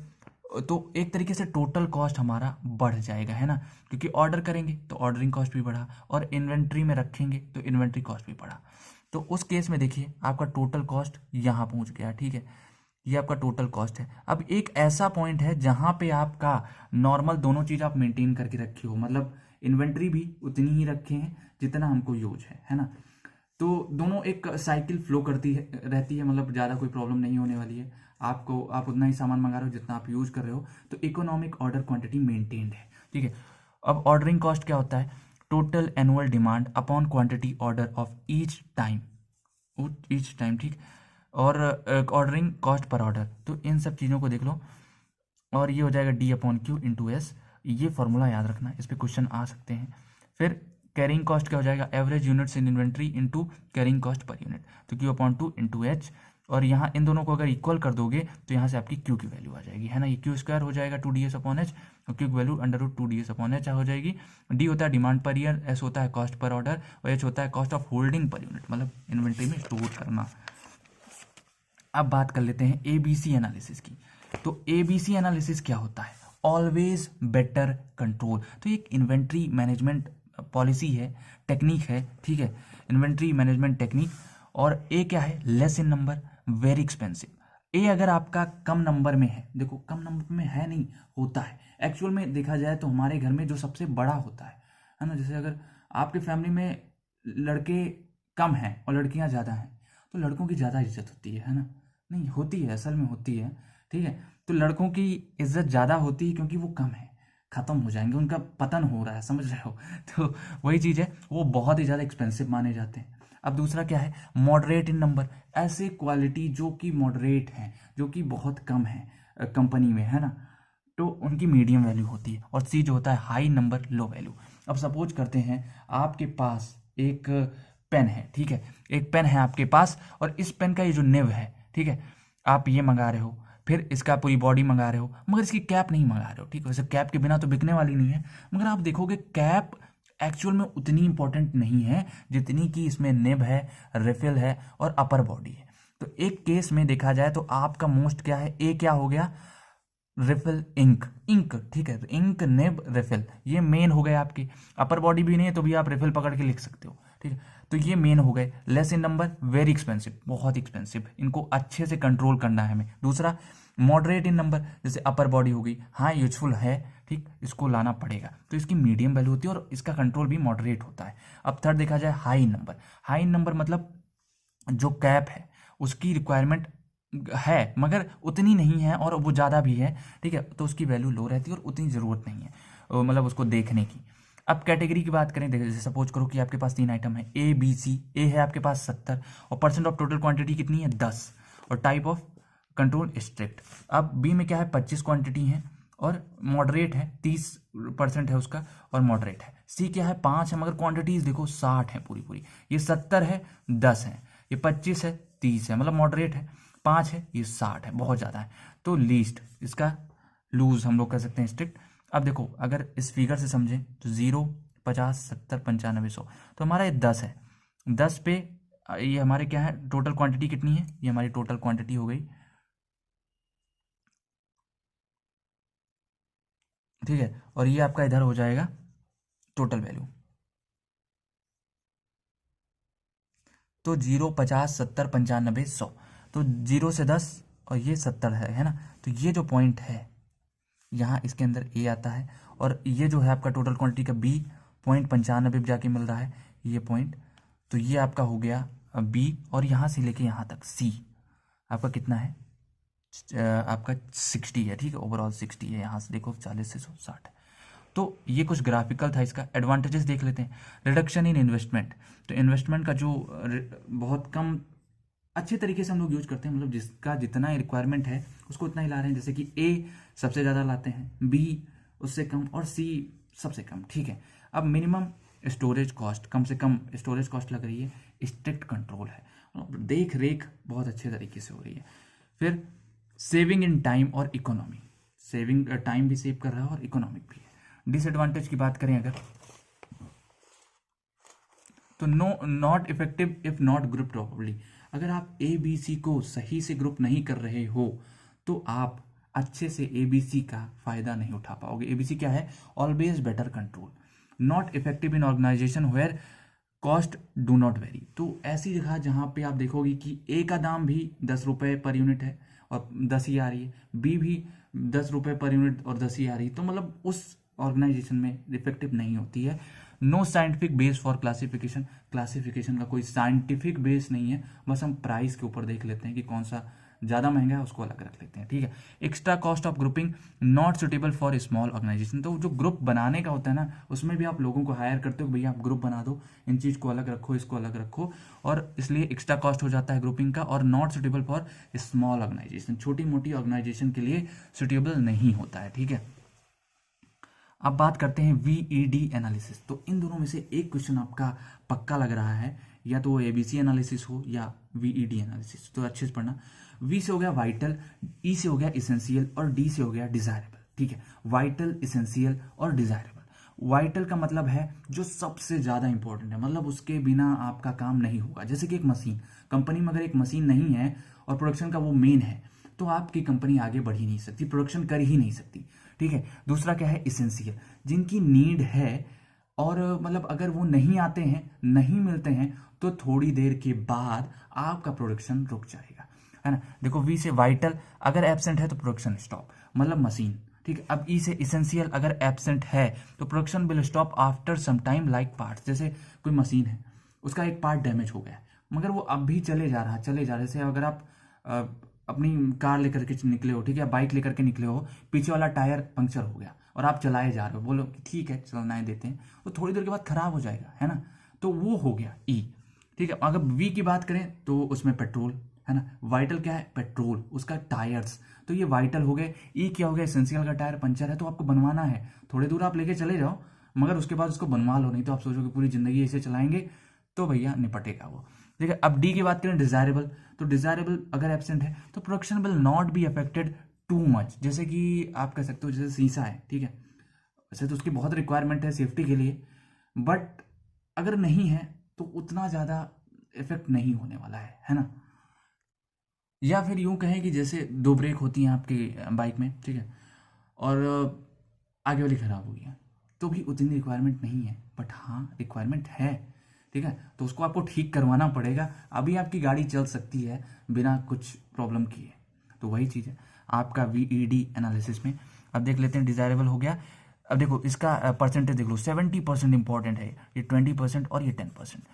Speaker 2: तो एक तरीके से टोटल कॉस्ट हमारा बढ़ जाएगा, है ना, क्योंकि ऑर्डर करेंगे तो ऑर्डरिंग कॉस्ट भी बढ़ा और इन्वेंट्री में रखेंगे तो इन्वेंट्री कॉस्ट भी बढ़ा। तो उस केस में देखिए आपका टोटल कॉस्ट यहाँ पहुँच गया, ठीक है, ये आपका टोटल कॉस्ट है। अब एक ऐसा पॉइंट है जहाँ पे आपका नॉर्मल दोनों चीज़ आप मेंटेन करके रखे हो, मतलब इन्वेंट्री भी उतनी ही रखे हैं जितना हमको यूज है ना, तो दोनों एक साइकिल फ्लो करती है रहती है, मतलब ज़्यादा कोई प्रॉब्लम नहीं होने वाली है आपको, आप उतना ही सामान मंगा रहे हो जितना आप यूज़ कर रहे हो, तो इकोनॉमिक ऑर्डर क्वांटिटी मेंटेन्ड है, ठीक है। अब ऑर्डरिंग कॉस्ट क्या होता है, total annual demand upon quantity order of each time, ठीक, और ऑर्डरिंग कॉस्ट पर ऑर्डर, तो इन सब चीज़ों को देख लो और ये हो जाएगा D/Q/S, ये फॉर्मूला याद रखना, इस पर क्वेश्चन आ सकते हैं। फिर कैरिंग कॉस्ट क्या हो जाएगा, average units in inventory into carrying cost per unit, तो Q/2 इंटू H, और यहाँ इन दोनों को अगर इक्वल कर दोगे तो यहाँ से आपकी Q की वैल्यू आ जाएगी, है ना, ये Q² हो जाएगा 2DS/H और Q की वैल्यू √2DS/H हो जाएगी। D होता है डिमांड पर ईयर, S होता है कॉस्ट पर ऑर्डर और H होता है cost of holding per unit, मतलब इन्वेंट्री में स्टोर करना। अब बात कर लेते हैं ABC एनालिसिस की, तो ABC एनालिसिस क्या होता है, ऑलवेज बेटर कंट्रोल, तो एक इन्वेंट्री मैनेजमेंट पॉलिसी है, टेक्निक है, ठीक है, इन्वेंट्री मैनेजमेंट टेक्निक। और ए क्या है, less in number, very expensive. ए अगर आपका कम नंबर में है, देखो कम नंबर में है नहीं, होता है एक्चुअल में देखा जाए तो हमारे घर में जो सबसे बड़ा होता है ना, जैसे अगर आपके फैमिली में लड़के कम हैं और लड़कियां ज़्यादा हैं तो लड़कों की ज़्यादा इज्जत होती है ना, नहीं होती है, असल में होती है, ठीक है, तो लड़कों की इज्जत ज़्यादा होती है क्योंकि वो कम है, ख़त्म हो जाएंगे, उनका पतन हो रहा है, समझ रहे हो, तो वही चीज़ है, वो बहुत ही ज़्यादा एक्सपेंसिव माने जाते हैं। अब दूसरा क्या है, मॉडरेट इन नंबर, ऐसे क्वालिटी जो कि मॉडरेट हैं, जो कि बहुत कम है कंपनी में, है ना, तो उनकी मीडियम वैल्यू होती है। और सी जो होता है हाई नंबर लो वैल्यू। अब सपोज करते हैं आपके पास एक पेन है, ठीक है, एक पेन है आपके पास और इस पेन का ये जो निब है, ठीक है, आप ये मंगा रहे हो फिर इसका पूरी बॉडी मंगा रहे हो, मगर इसकी कैप नहीं मंगा रहे हो, ठीक है। वैसे कैप के बिना तो बिकने वाली नहीं है, मगर आप देखोगे कैप एक्चुअल में उतनी इंपॉर्टेंट नहीं है जितनी कि इसमें निब है, रिफिल है और अपर बॉडी है। तो एक केस में देखा जाए तो आपका मोस्ट क्या है, ए क्या हो गया, रिफिल, इंक, इंक, ठीक है। इंक, निब, रिफिल, ये मेन हो गए आपके। अपर बॉडी भी नहीं है तो भी आप रिफिल पकड़ के लिख सकते हो, ठीक है। तो ये मेन हो गए। Less in number, very expensive, बहुत एक्सपेंसिव, इनको अच्छे से कंट्रोल करना है हमें। दूसरा, मॉडरेट इन नंबर, जैसे अपर बॉडी हो गई, हाँ यूजफुल है, ठीक, इसको लाना पड़ेगा, तो इसकी मीडियम वैल्यू होती है और इसका कंट्रोल भी मॉडरेट होता है। अब थर्ड देखा जाए, high in number. High in number मतलब जो कैप है उसकी रिक्वायरमेंट है मगर उतनी नहीं है और वो ज़्यादा भी है, ठीक है, तो उसकी वैल्यू लो रहती है और उतनी ज़रूरत नहीं है मतलब उसको देखने की। अब कैटेगरी की बात करें, देखिए जैसे सपोज करो कि आपके पास 3 आइटम है, ए बी सी। ए है आपके पास 70 और परसेंट ऑफ टोटल क्वांटिटी कितनी है, 10, और टाइप ऑफ कंट्रोल स्ट्रिक्ट। अब बी में क्या है, 25 क्वांटिटी है और मॉडरेट है, 30% है उसका और मॉडरेट है। सी क्या है, 5 है मगर क्वांटिटीज देखो 60 है पूरी पूरी। ये 70 है, 10 है, ये 25 है, 30 है, मतलब मॉडरेट है। 5 है, ये 60 है, बहुत ज़्यादा है, तो लीस्ट, इसका लूज हम लोग कह सकते हैं स्ट्रिक्ट। अब देखो अगर इस फिगर से समझें तो 0, 50, 70, 95, 100, तो हमारा ये 10 है। 10 पे ये हमारे क्या है, टोटल क्वांटिटी कितनी है, ये हमारी टोटल क्वांटिटी हो गई, ठीक है। और ये आपका इधर हो जाएगा टोटल वैल्यू। तो 0, 50, 70, 95, 100, तो 0 से 10 और ये 70 है ना। तो ये जो पॉइंट है यहाँ इसके अंदर ए आता है और ये जो है आपका टोटल क्वांटिटी का बी, पॉइंट 95 पे जाके मिल रहा है ये पॉइंट। तो ये आपका हो गया बी और यहाँ से लेके यहाँ तक सी आपका कितना है, आपका 60 है, ठीक है, ओवरऑल 60 है। यहाँ से देखो 40 से 60 है। तो ये कुछ ग्राफिकल था, इसका एडवांटेजेस देख लेते हैं। रिडक्शन इन इन्वेस्टमेंट, तो इन्वेस्टमेंट का जो बहुत कम अच्छे तरीके से हम लोग यूज करते हैं, मतलब जिसका जितना रिक्वायरमेंट है उसको उतना ही ला रहे हैं। जैसे कि ए सबसे ज़्यादा लाते हैं, बी उससे कम और सी सबसे कम, ठीक है। अब मिनिमम स्टोरेज कॉस्ट, कम से कम स्टोरेज कॉस्ट लग रही है, स्ट्रिक्ट कंट्रोल है, मतलब देख रेख बहुत अच्छे तरीके से हो रही है। फिर सेविंग इन टाइम और इकोनॉमी, सेविंग टाइम भी सेव कर रहा है और इकोनॉमिक भी है। डिसएडवांटेज की बात करें अगर, तो no not effective if not group properly. अगर आप ए बी सी को सही से ग्रुप नहीं कर रहे हो तो आप अच्छे से ए बी सी का फायदा नहीं उठा पाओगे। ए बी सी क्या है, always better control. Not effective in organisation where cost do not vary, तो ऐसी जगह जहाँ पे आप देखोगे कि ए का दाम भी 10 रुपये पर यूनिट है और 10 ही आ रही है, बी भी 10 रुपये पर यूनिट और 10 ही आ रही है, तो मतलब उस ऑर्गेनाइजेशन में इफेक्टिव नहीं होती है। No scientific base for classification, classification का कोई साइंटिफिक बेस नहीं है, बस हम प्राइस के ऊपर देख लेते हैं कि कौन सा ज़्यादा महंगा है उसको अलग रख लेते हैं, ठीक है। Extra cost of grouping not suitable for small organisation, तो जो ग्रुप बनाने का होता है ना उसमें भी आप लोगों को हायर करते हो, भैया आप ग्रुप बना दो, इन चीज़ को अलग रखो, इसको अलग रखो, और इसलिए एक्स्ट्रा कॉस्ट हो जाता है ग्रुपिंग का। और not suitable for small organisation, छोटी मोटी ऑर्गेनाइजेशन के लिए सुटेबल नहीं होता है, ठीक है। अब बात करते हैं VED एनालिसिस, तो इन दोनों में से एक क्वेश्चन आपका पक्का लग रहा है, या तो ABC एनालिसिस हो या VED एनालिसिस, तो अच्छे से पढ़ना। V से हो गया वाइटल, E से हो गया इसेंशियल और D से हो गया डिजायरेबल, ठीक है। वाइटल, इसेंशियल और डिजायरेबल। वाइटल का मतलब है जो सबसे ज्यादा इंपॉर्टेंट है, मतलब उसके बिना आपका काम नहीं होगा। जैसे कि एक मशीन, कंपनी में अगर एक मशीन नहीं है और प्रोडक्शन का वो मेन है तो आपकी कंपनी आगे बढ़ ही नहीं सकती, प्रोडक्शन कर ही नहीं सकती, ठीक है। दूसरा क्या है, इसेंशियल, जिनकी नीड है और मतलब अगर वो नहीं आते हैं, नहीं मिलते हैं तो थोड़ी देर के बाद आपका प्रोडक्शन रुक जाएगा, है ना। देखो V से वाइटल, अगर एब्सेंट है तो प्रोडक्शन स्टॉप, मतलब मशीन, ठीक है। अब E से इसेंशियल, अगर एब्सेंट है तो production will stop after some time like parts, जैसे कोई मशीन है उसका एक पार्ट डैमेज हो गया मगर वो अब भी चले जा रहा, जैसे अगर आप अपनी कार लेकर के निकले हो, ठीक है, बाइक लेकर के निकले हो, पीछे वाला टायर पंक्चर हो गया और आप चलाए जा रहे हो, बोलो कि ठीक है चलना है देते हैं, तो थोड़ी देर के बाद खराब हो जाएगा, है ना, तो वो हो गया E, ठीक है। अगर V की बात करें तो उसमें पेट्रोल, है ना, वाइटल क्या है, पेट्रोल, उसका टायर्स, तो ये वाइटल हो गए। E क्या हो गया, एसेंशियल का टायर पंचर है तो आपको बनवाना है, थोड़ी दूर आप लेके चले जाओ मगर उसके बाद उसको बनवा लो, नहीं तो आप सोचोगे पूरी जिंदगी ऐसे चलाएंगे तो भैया निपटेगा वो। ठीक है, अब डी की बात करें डिजायरेबल, तो डिजायरेबल अगर एब्सेंट है तो production will not be affected too much. जैसे कि आप कह सकते हो जैसे शीशा है, ठीक है, वैसे तो उसकी बहुत रिक्वायरमेंट है सेफ्टी के लिए, बट अगर नहीं है तो उतना ज़्यादा इफेक्ट नहीं होने वाला है ना। या फिर यूं कहें कि जैसे दो ब्रेक होती हैं आपकी बाइक में, ठीक है, और आगे वाली ख़राब हो गई है तो भी उतनी रिक्वायरमेंट नहीं है, बट हाँ रिक्वायरमेंट है, ठीक है, तो उसको आपको ठीक करवाना पड़ेगा। अभी आपकी गाड़ी चल सकती है बिना कुछ प्रॉब्लम किए, तो वही चीज़ है आपका VED एनालिसिस में। अब देख लेते हैं डिज़ायरेबल हो गया। अब देखो इसका परसेंटेज देख लो, 70% इंपॉर्टेंट है, ये 20% और ये 10%।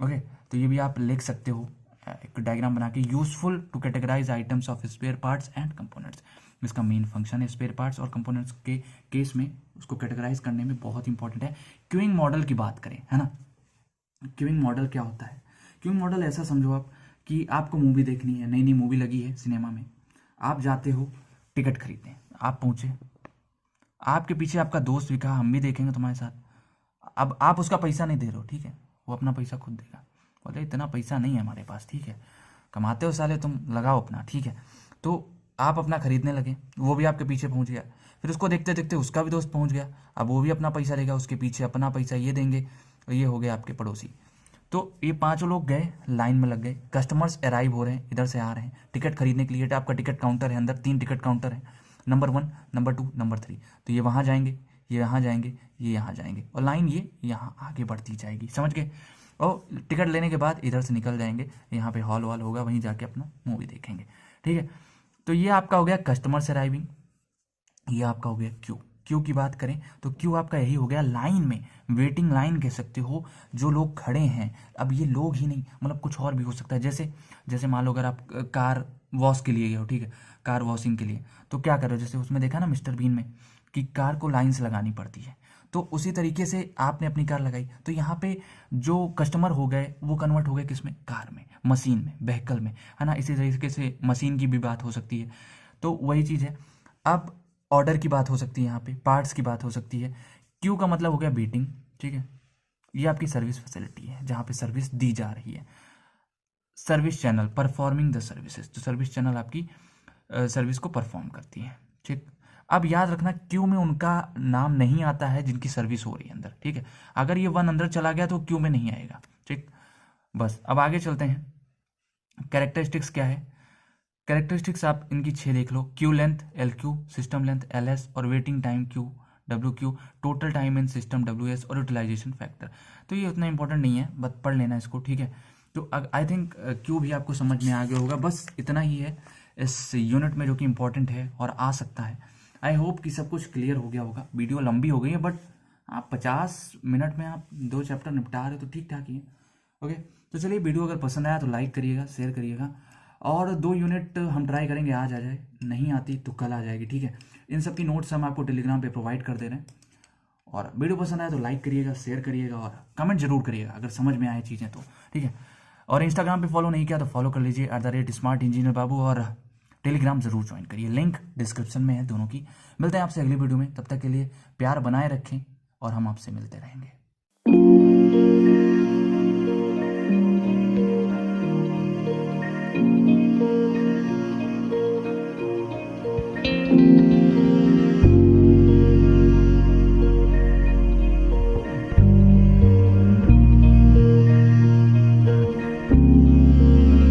Speaker 2: ओके, तो ये भी आप लिख सकते हो एक डायग्राम बना के, useful to categorise items of spare parts and components. इसका मेन फंक्शन है स्पेयर पार्ट्स और कंपोनेंट्स के केस में उसको कैटेगराइज करने में बहुत इंपॉर्टेंट है। क्यूइंग मॉडल की बात करें, है ना, क्यूइंग मॉडल क्या होता है? क्यूइंग मॉडल ऐसा समझो आप कि आपको मूवी देखनी है, नई नई मूवी लगी है सिनेमा में, आप जाते हो टिकट खरीदने, आप पहुंचे, आपके पीछे आपका दोस्त भी कहा हम भी देखेंगे तुम्हारे साथ, अब आप उसका पैसा नहीं दे रहे हो, ठीक है, वो अपना पैसा खुद देगा, बोले इतना पैसा नहीं है हमारे पास, ठीक है, कमाते हो साले तुम, लगाओ अपना, ठीक है, तो आप अपना खरीदने लगे, वो भी आपके पीछे पहुंच गया, फिर उसको देखते देखते उसका भी दोस्त पहुंच गया, अब वो भी अपना पैसा देगा, उसके पीछे अपना पैसा ये देंगे, और ये हो गए आपके पड़ोसी। तो ये पांचों लोग गए, लाइन में लग गए, कस्टमर्स अराइव हो रहे हैं, इधर से आ रहे हैं टिकट खरीदने के लिए। आपका टिकट काउंटर है, अंदर 3 टिकट काउंटर है, नंबर 1, नंबर 2, नंबर 3। तो ये वहाँ जाएंगे, ये यहाँ जाएंगे, ये यहाँ जाएंगे, और लाइन ये यहाँ आगे बढ़ती जाएगी, समझ गए। और टिकट लेने के बाद इधर से निकल जाएंगे, यहाँ पे हॉल वॉल होगा, वहीं जाके अपना मूवी देखेंगे, ठीक है। तो ये आपका हो गया कस्टमर्स अराइविंग, ये आपका हो गया क्यू। क्यू की बात करें तो क्यू आपका यही हो गया, लाइन में, वेटिंग लाइन कह सकते हो, जो लोग खड़े हैं। अब ये लोग ही नहीं, मतलब कुछ और भी हो सकता है, जैसे जैसे मान लो अगर आप कार वॉश के लिए गए हो, ठीक है, कार वॉशिंग के लिए, तो क्या करो, जैसे उसमें देखा ना मिस्टर बीन में कि कार को लाइन से लगानी पड़ती है, तो उसी तरीके से आपने अपनी कार लगाई, तो यहाँ पे जो कस्टमर हो गए वो कन्वर्ट हो गए किस में, कार में, मशीन में, व्हीकल में, है ना। इसी तरीके से मशीन की भी बात हो सकती है, तो वही चीज़ है। अब ऑर्डर की बात हो सकती है, यहाँ पे पार्ट्स की बात हो सकती है। क्यू का मतलब हो गया वेटिंग, ठीक है, ये आपकी सर्विस फैसिलिटी है जहाँ पे सर्विस दी जा रही है। Service channel, performing the services, तो सर्विस चैनल आपकी सर्विस को परफॉर्म करती है, ठीक। अब याद रखना क्यू में उनका नाम नहीं आता है जिनकी सर्विस हो रही है अंदर, ठीक है, अगर ये 1 अंदर चला गया तो क्यू में नहीं आएगा, ठीक। बस अब आगे चलते हैं। कैरेक्टरिस्टिक्स क्या है? कैरेक्टरिस्टिक्स आप इनकी 6 देख लो, queue length LQ, system length LS, और waiting time WQ, total time in system WS, और यूटिलाइजेशन फैक्टर। तो ये उतना इंपॉर्टेंट नहीं है, बस पढ़ लेना इसको, ठीक है। तो आई थिंक क्यू भी आपको समझ में आ गया होगा। बस इतना ही है इस यूनिट में जो कि इंपॉर्टेंट है और आ सकता है। आई होप कि सब कुछ क्लियर हो गया होगा। वीडियो लंबी हो गई है, बट आप 50 मिनट में आप 2 चैप्टर निपटा रहे हो तो ठीक ठाक ही है। ओके, तो चलिए, वीडियो अगर पसंद आया तो लाइक करिएगा, शेयर करिएगा, और 2 यूनिट हम ट्राई करेंगे आज आ जाए, नहीं आती तो कल आ जाएगी, ठीक है। इन सब की नोट्स हम आपको टेलीग्राम पे प्रोवाइड कर दे रहे हैं। और वीडियो पसंद आए तो लाइक करिएगा, शेयर करिएगा, और कमेंट जरूर करिएगा अगर समझ में आए चीज़ें तो, ठीक है। और इंस्टाग्राम पे फॉलो नहीं किया तो फॉलो कर लीजिए @स्मार्ट इंजीनियर बाबू, और टेलीग्राम जरूर ज्वाइन करिए, लिंक डिस्क्रिप्शन में है दोनों की। मिलते हैं आपसे अगली वीडियो में, तब तक के लिए प्यार बनाए रखें और हम आपसे मिलते रहेंगे।